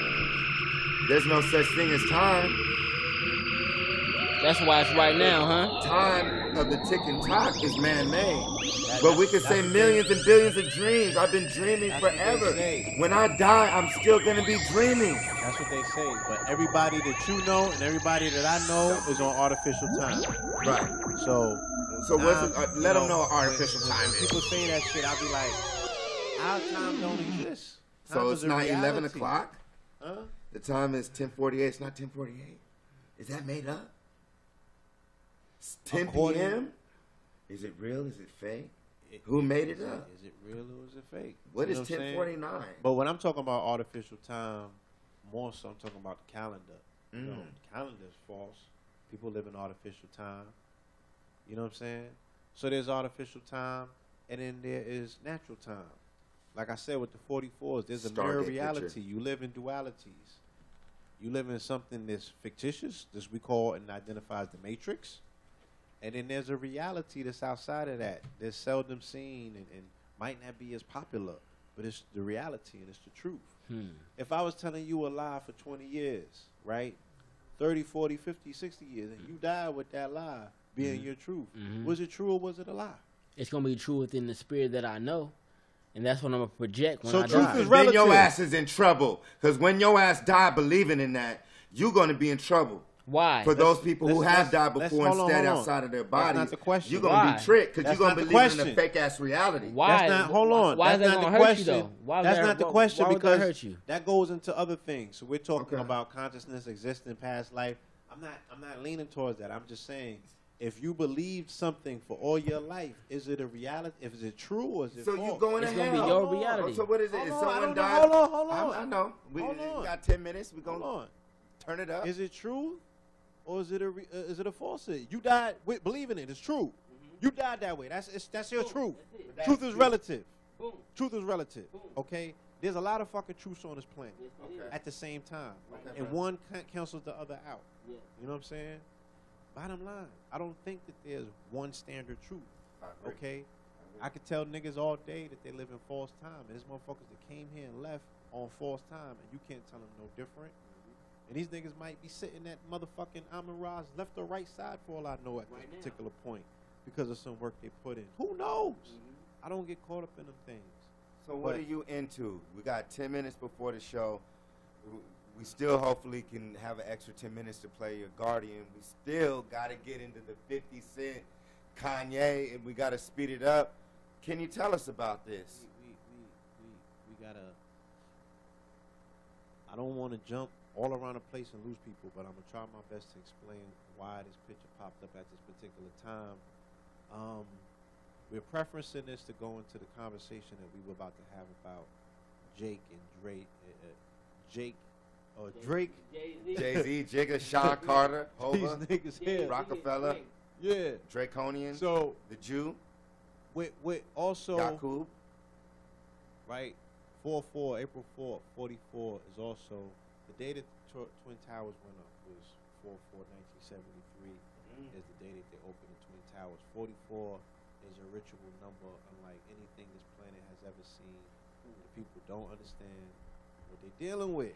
There's no such thing as time. That's why it's right now, huh? Time of the ticking clock is man-made. But we could say millions and billions of dreams. I've been dreaming forever. When I die, I'm still going to be dreaming. That's what they say. But everybody that you know and everybody that I know is on artificial time. Right. So what's it, let them know what artificial time when is. people say that shit, I'll be like, our time don't exist. Time So is it's a not reality. 11 o'clock? Huh? The time is 10:48. It's not 10:48. Is that made up? It's 10 p.m.? Is it real? Is it fake? Who made it up? Is it real or is it fake? What You is know what I'm saying? 10:49? But when I'm talking about artificial time, more so I'm talking about the calendar. You know, the calendar is false. People live in artificial time. You know what I'm saying? So there's artificial time, and then there is natural time. Like I said with the 44s, there's a mirror Stargate reality. picture. You live in dualities. You live in something that's fictitious, this we call and identify as the Matrix. And then there's a reality that's outside of that, that's seldom seen and might not be as popular, but it's the reality and it's the truth. If I was telling you a lie for 20 years, right, 30, 40, 50, 60 years, and you died with that lie being your truth, was it true or was it a lie? It's going to be true within the spirit that I know. And that's what I'm going to project when So I truth die. is Then your relative. ass is in trouble. Because when your ass die believing in that, you're going to be in trouble. Why? For those people who let's- have died let's- before and hold on, stayed hold on. outside of their That's bodies, not the question. you're going to Why? be tricked because That's you're going to not the believe in a question. fake ass reality. Why? That's not. Hold on. Why is That's that not gonna the hurt you, question. though? Why would That's that- not the why- question why would that because hurt you? that goes into other things. So we're talking Okay. about consciousness existing past life. I'm not leaning towards that. I'm just saying, if you believed something for all your life, is it a reality? Is it true or is it So false? you going It's to gonna hell. be your reality. So what is it? Hold If on, I someone don't know. died, Hold on. I know. We Hold on. got 10 minutes. We're going Hold to on. turn it up. Is it true or is it a falsehood? You died with believing it. It's true. You died that way. That's your truth. Truth is relative. Truth is relative. Okay? There's a lot of fucking truths on this planet at the same time. And one cancels the other out. You know what I'm saying? Bottom line, I don't think that there's one standard truth. Okay? I could tell niggas all day that they live in false time. And there's motherfuckers that came here and left on false time, and you can't tell them no different. And these niggas might be sitting at motherfucking Amon-Ra's left or right side for all I know at this particular point because of some work they put in. Who knows? I don't get caught up in them things. So what are you into? We got 10 minutes before the show. We still hopefully can have an extra 10 minutes to play your Guardian. We still got to get into the 50 Cent, Kanye, and we got to speed it up. Can you tell us about this? We got to... I don't want to jump all around the place and lose people, but I'm going to try my best to explain why this picture popped up at this particular time. We're preferencing this to go into the conversation that we were about to have about Drake and Drake, Jay-Z, Jigga, Sean Carter, Hova, these niggas here, Rockefeller, yeah, Draconian, so the Jew, with also Yakub, right? 4/4, April 4th, 44 is also the day that the Twin Towers went up was 4/4/1973 is the day that they opened the Twin Towers. 44 is a ritual number unlike anything this planet has ever seen. The people don't understand what they're dealing with.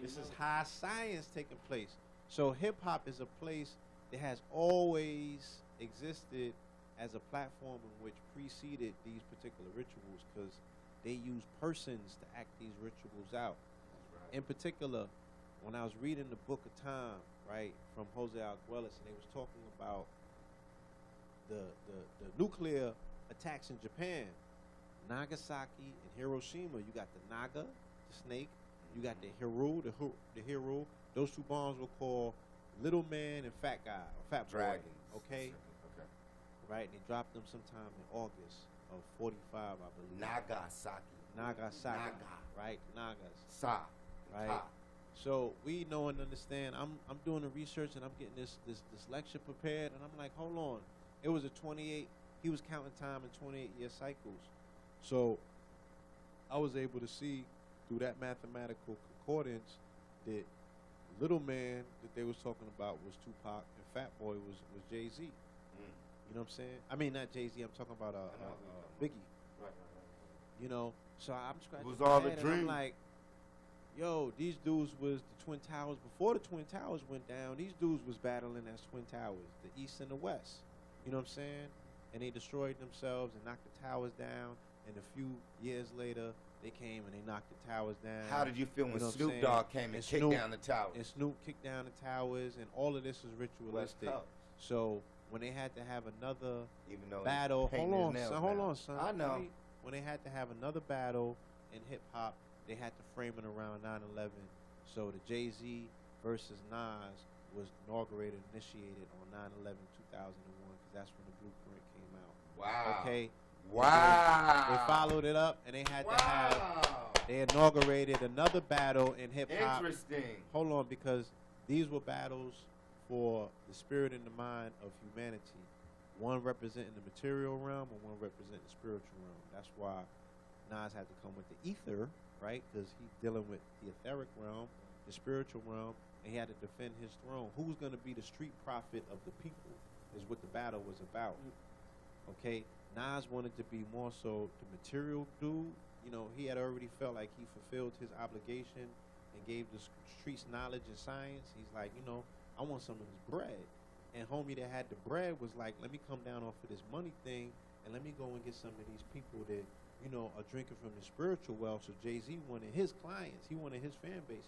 This is high science taking place. So hip-hop is a place that has always existed as a platform in which preceded these particular rituals because they use persons to act these rituals out. In particular, when I was reading the Book of Time, right, from Jose Arguelles, and they was talking about the nuclear attacks in Japan, Nagasaki and Hiroshima, you got the Naga, the snake, you got the Hiru, the Hiru. Those two bombs were called Little Man and Fat Guy, or Fat Boy. Dragons. Okay? Right, they dropped them sometime in August of 45, I believe. Nagasaki. Naga. Right, Nagas. Sa. Right. Ta. So we know and understand. I'm doing the research and I'm getting this lecture prepared, and I'm like, hold on. It was a 28. He was counting time in 28-year cycles. So I was able to see through that mathematical concordance that Little Man that they was talking about was Tupac, and Fat Boy was Jay-Z. You know what I'm saying? I mean, not Jay-Z. I'm talking about Biggie. Right. You know, so I'm scratching It was my all head a and dream. I'm like, yo, these dudes was the Twin Towers. Before the Twin Towers went down, these dudes was battling as Twin Towers, the East and the West. You know what I'm saying? And they destroyed themselves and knocked the towers down. And a few years later, they came and they knocked the towers down. How did you feel when know what I'm Snoop saying? Dogg came and kicked down the towers? And Snoop kicked down the towers, and all of this is ritualistic. So when they had to have another battle, hold on, son. I know. Right? When they had to have another battle in hip hop, they had to frame it around 9/11. So the Jay-Z versus Nas was inaugurated, initiated on 9/11/2001, because that's when the blueprint came out. Wow. Okay. Wow. They followed it up, and they had to have. They inaugurated another battle in hip hop. Interesting. Hold on, because these were battles for the spirit and the mind of humanity. One representing the material realm and one representing the spiritual realm. That's why Nas had to come with the ether, right? Because he's dealing with the etheric realm, the spiritual realm, and he had to defend his throne. Who's going to be the street prophet of the people is what the battle was about. Okay? Nas wanted to be more so the material dude. You know, he had already felt like he fulfilled his obligation and gave the streets knowledge and science. He's like, you know, I want some of this bread. And homie that had the bread was like, let me come down off of this money thing and let me go and get some of these people that, you know, are drinking from the spiritual well. So Jay-Z wanted his clients. He wanted his fan base.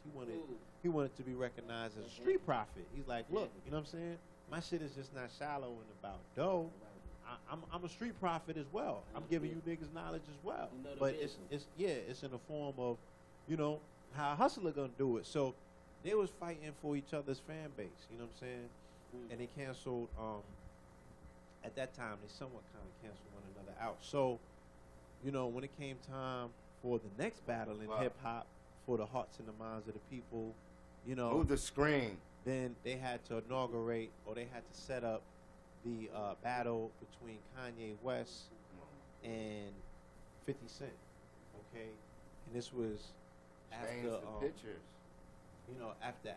He wanted to be recognized as a street prophet. He's like, look, you know what I'm saying? My shit is just not shallow and about dough. I'm a street prophet as well. I'm giving you niggas knowledge as well. But it's in the form of, you know, how a hustler gonna do it. So they was fighting for each other's fan base. You know what I'm saying? And they canceled. At that time, they somewhat kind of canceled one another out. So, you know, when it came time for the next battle in hip hop, for the hearts and the minds of the people, you know, move the screen. Then they had to inaugurate, or they had to set up the battle between Kanye West and 50 Cent. Okay, and this was after the pictures. You know, after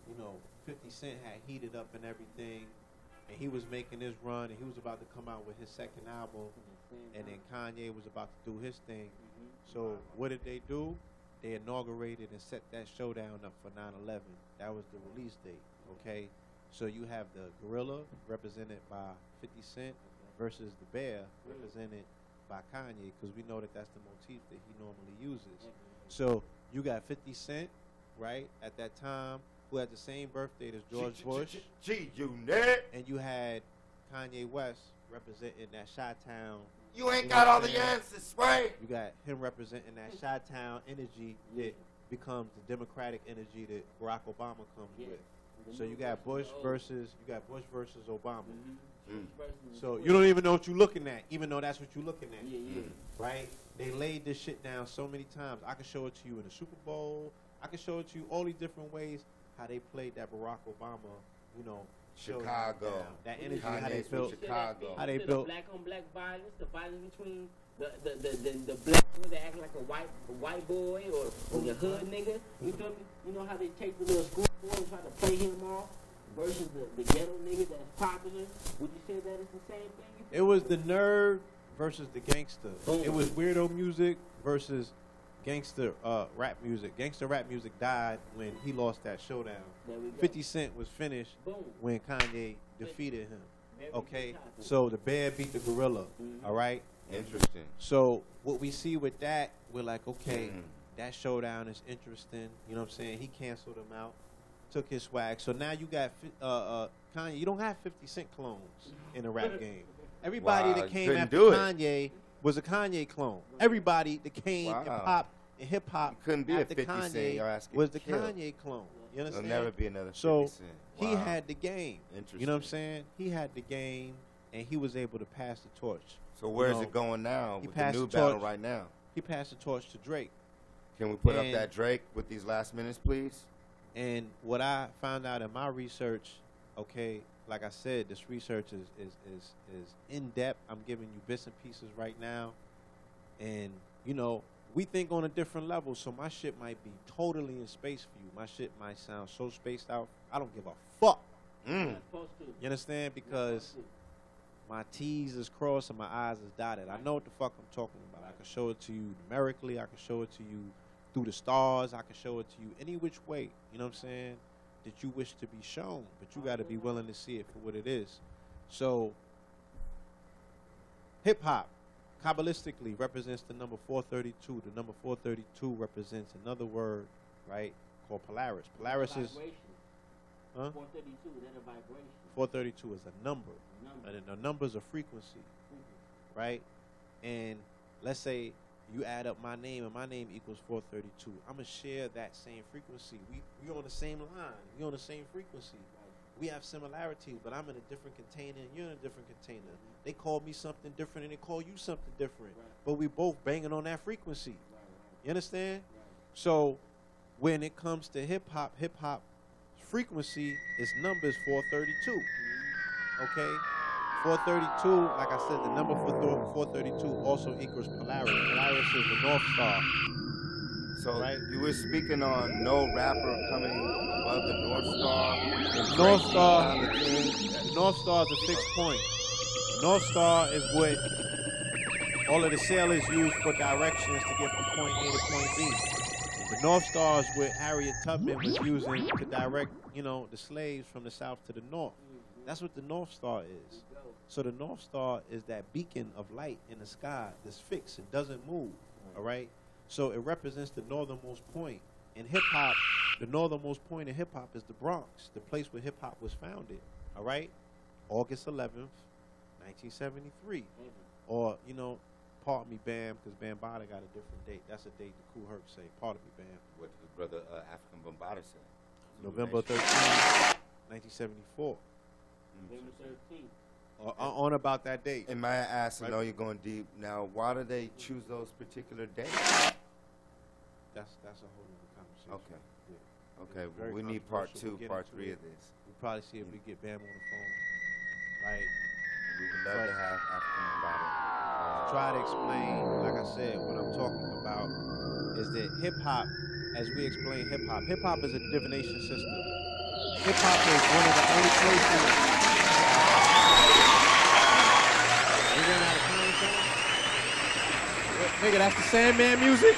you know, 50 Cent had heated up and everything, and he was making his run, and he was about to come out with his second album, and then Kanye was about to do his thing. So what did they do? they inaugurated and set that showdown up for 9/11. That was the release date, okay? So you have the gorilla represented by 50 Cent versus the bear represented by Kanye, because we know that that's the motif that he normally uses. So you got 50 Cent, right, at that time, who had the same birthday as George Bush. G-Unit. And you had Kanye West representing that Chi-Town. You ain't got all the answers, Sway. You got him representing that Chi-Town energy that becomes the democratic energy that Barack Obama comes with. So you got Bush versus Obama. So you don't even know what you're looking at, even though that's what you're looking at. Right? They laid this shit down so many times. I can show it to you in the Super Bowl. I can show it to you all these different ways how they played that Barack Obama, you know, Chicago. That energy, how they built Chicago. How they the built black on black violence, the violence between the black boy that act like a white boy or the hood nigga. You feel me? You know how they take the little school boy and try to play him off versus the ghetto nigga that's popular. Would you say that it's the same thing? It was the nerd versus the gangster. It was weirdo music versus gangster rap music. Gangster rap music died when he lost that showdown. 50 Cent was finished when Kanye defeated him. Okay, so the bear beat the gorilla. All right. Interesting. So what we see with that, we're like, okay, that showdown is interesting. You know what I'm saying? He canceled him out, took his swag. So now you got Kanye. You don't have 50 Cent clones in the rap game. Everybody that came after Kanye was a Kanye clone. Everybody that came in pop and hip hop couldn't be after a 50 Cent. Kanye was the Kanye clone. You understand? There'll never be another 50 So Cent. he had the game. Interesting. You know what I'm saying? He had the game, and he was able to pass the torch. So where's it going now with the new battle right now? He passed the torch to Drake. Can we put up that Drake with these last minutes, please? And what I found out in my research, okay, like I said, this research is in depth. I'm giving you bits and pieces right now, and you know, we think on a different level. So my shit might be totally in space for you. My shit might sound so spaced out. I don't give a fuck. You understand? Because my T's is crossed and my I's is dotted. I know what the fuck I'm talking about. I can show it to you numerically. I can show it to you through the stars. I can show it to you any which way. You know what I'm saying? That you wish to be shown, but you got to be willing to see it for what it is. So, hip hop, Kabbalistically, represents the number 432. The number 432 represents another word, right, called Polaris. Polaris is 432, that a vibration. 432 is a number. And a number is a frequency, right? And let's say you add up my name, and my name equals 432. I'm going to share that same frequency. We on the same line. We on the same frequency. We have similarities, but I'm in a different container, and you're in a different container. They call me something different, and they call you something different. But we both banging on that frequency. You understand? So when it comes to hip-hop frequency is numbers 432. Okay? 432, like I said, the number for 432 also equals Polaris. Polaris is the North Star. So you were speaking on no rapper coming above the North Star. North Star is a fixed point. North Star is what all of the sailors use for directions to get from point A to point B. The North Star is what Harriet Tubman was using to direct, you know, the slaves from the south to the north. That's what the North Star is. So the North Star is that beacon of light in the sky that's fixed. It doesn't move, all right? So it represents the northernmost point. In hip-hop, the northernmost point in hip-hop is the Bronx, the place where hip-hop was founded, all right? August 11th, 1973. Or, you know, pardon me, Bam, because Bambaataa got a different date. That's a date the Kool Herc say. Pardon me, Bam. What did the brother African Bambaataa say? November 13th, 1974. November 13th. On about that date. And may I ask, I know you're going deep. Now, why do they choose those particular dates? That's a whole other conversation. Okay. Yeah. Okay, well, we need part 2, part 3 of this. We'll probably see if we get Bam on the phone. Right? We would love to have African Bambaataa. Try to explain, like I said, what I'm talking about is that hip-hop, as we explain hip-hop is a divination system. Hip-hop is one of the only places... Nigga, that's the Sandman music?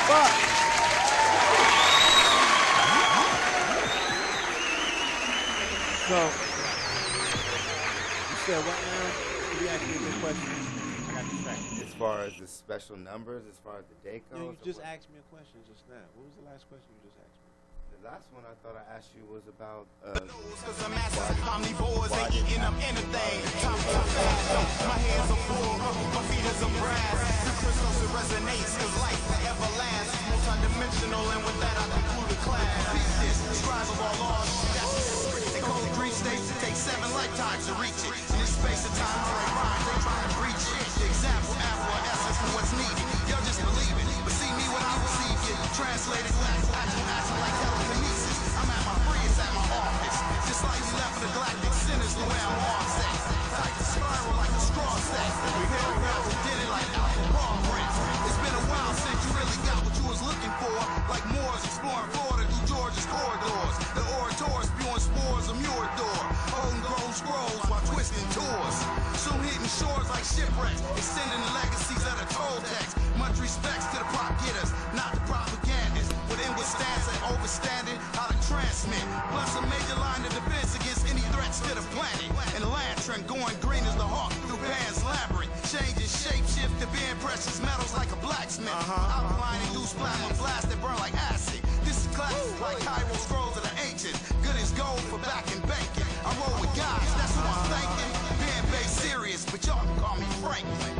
Fuck. So, you said what now? You asked me a good question. I got distracted. As far as the special numbers, as far as the day goes? No, you just asked me a question just now. What was the last question you just asked me? The last one I thought I asked you was about Cause I'm massive omnivores, ain't eating up anything. Top of fast, my hands are full, my feet is a brass. The crystals it resonates, cause life forever lasts. Multi-dimensional, and with that I conclude the class. This scribe of all laws, that's the cold green states. It takes 7 lifetimes to reach it. In this space of time, right rhymes, they try to breach it. The example, apple, essence for what's needed. Y'all just believe it, but see me when I receive it. Translated, actual like telekinesis. I'm at my freest at my office. Just like you left for the galactic sinners, the way I'm on set. Like the spiral, like a straw set. We paragraphs who did it like Apple Ball prints. It's been a while since you really got what you was looking for. Like Moors exploring Florida through Georgia's corridors. The orators spewing spores of Murador. Holding gold scrolls while twisting tours. Soon hitting shores like shipwrecks. Extending the legacies of the Toltecs. Much respects to the prop getters, not the propagandists. With inward stance and overstanding how to transmit. Plus a major line of defense against any threats to the planet. And lantern going green as the hawk through Pan's labyrinth. Changing shape shift to being precious metals like a blacksmith. Outlining loose plasma blast that burn like acid. This is classic like Cairo scrolls of the ancients. Good as gold for back and banking. I roll with guys, that's who I'm thanking. Being based serious, but y'all can call me Franklin.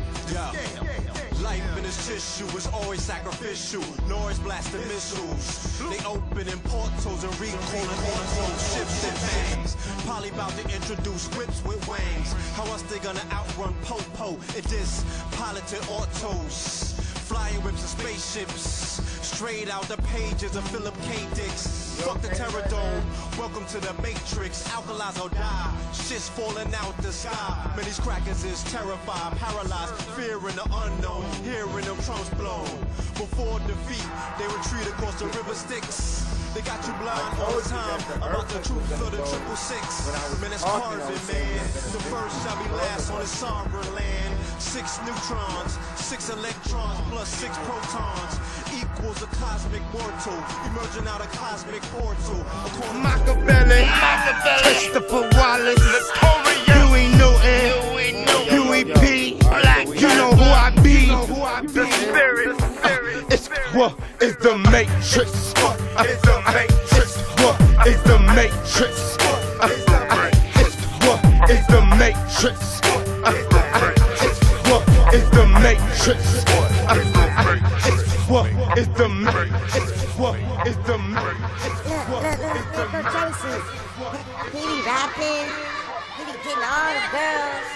Life in its tissue is always sacrificial. Noise blasting missiles. They opening portals and recalling autos, ships and things. Probably about to introduce whips with wings. How else they gonna outrun Popo? It is piloted autos. Flying whips and spaceships. Straight out the pages of Philip K. Dix. Fuck the Terror Dome. Welcome to the Matrix. Alkalize or die. Shit's falling out the sky. Man, these crackers is terrified, paralyzed, fearing the unknown. Hearing them trumps blow. Before defeat, they retreat across the river Styx. They got you blind all the time about the truth of the 666. Man, it's carving, man. The first shall be last on the sovereign land. 6 neutrons, 6 electrons, plus 6 protons equals a cosmic mortal, emerging out of cosmic portal. Machiavelli, Christopher Wallace, Huey Newton, Huey P. Black, you know who I be. The spirit, It's what is the Matrix? It's the Matrix. What is the Matrix? It's what is the Matrix? What is the Matrix? What is the Matrix? What is the Matrix? Look, Jayz. He be rapping. He be getting all the girls.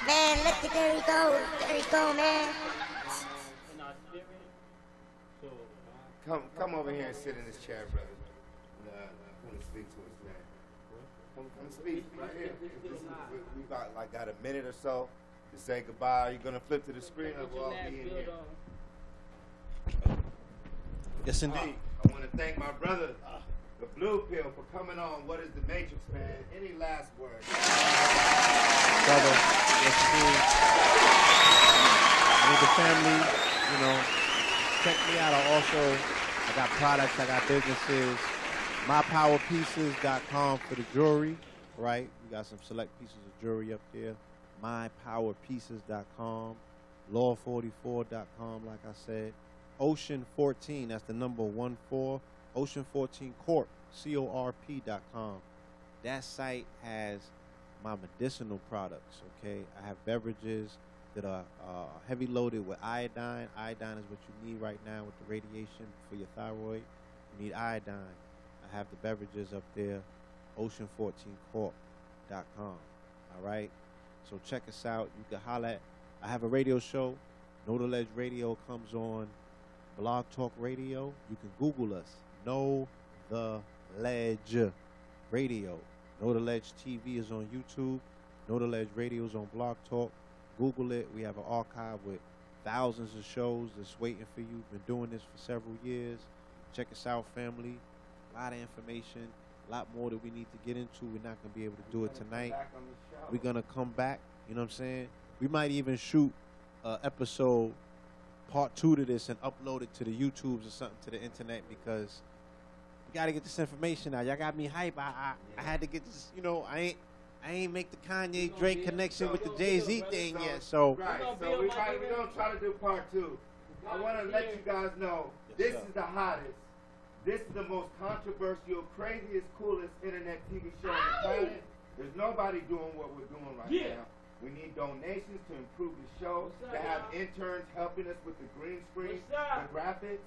Man, look at there he go. There he go, man. Come over here and sit in this chair, brother. I want to speak to us, man. Come speak right here. We got a minute or so to say goodbye. Are you gonna flip to the screen or will I be in here? Yes, indeed. I want to thank my brother, the Blue Pill, for coming on. What is the Matrix, man? Any last words? Brother, yes, indeed. Need the family, you know. Check me out. I got products, I got businesses. MyPowerPieces.com for the jewelry, right? We got some select pieces of jewelry up there. MyPowerPieces.com. Law44.com, like I said. Ocean 14, that's the number 14. Ocean 14 Corp, CORP.com. That site has my medicinal products, okay? I have beverages that are heavy loaded with iodine. Iodine is what you need right now with the radiation for your thyroid. You need iodine. I have the beverages up there, ocean14corp.com. All right? So check us out. You can holler at. I have a radio show. Know the Ledge Radio comes on Blog Talk Radio. You can Google us. Know the Ledge Radio. Know the Ledge TV is on YouTube. Know the Ledge Radio is on Blog Talk. Google it. We have an archive with thousands of shows that's waiting for you. Been doing this for several years. Check us out, family. A lot of information. A lot more that we need to get into. We're not going to be able to do it tonight. We're going to come back. You know what I'm saying? We might even shoot an episode part 2 to this and upload it to the YouTubes or something, to the internet, because we got to get this information out. Y'all got me hype. I had to get this, you know, I ain't make the Kanye Drake connection with the Jay-Z thing yet, so. Right, so we're going to try to do part 2. I want to let you guys know, this is the hottest. This is the most controversial, craziest, coolest internet TV show on the planet. There's nobody doing what we're doing right now. We need donations to improve the show, to have interns helping us with the green screen, the graphics,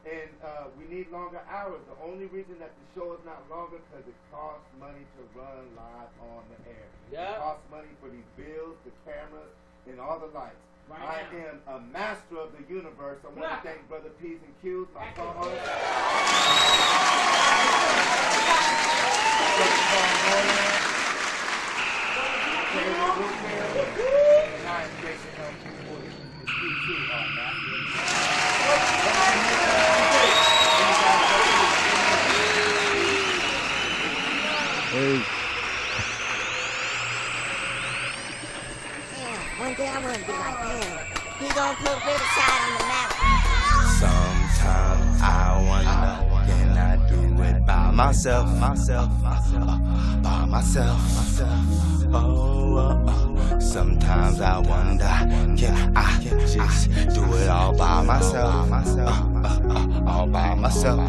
and we need longer hours. The only reason that the show is not longer because it costs money to run live on the air. It costs money for these bills, the cameras, and all the lights. I am a master of the universe. I want to thank Brother P's and Q's, my co-host. One day I want to be like him. He gonna put Riverside on the map. Sometimes I wonder, can I do it by myself? By myself. Sometimes I wonder, can I just do it all by myself? All by myself.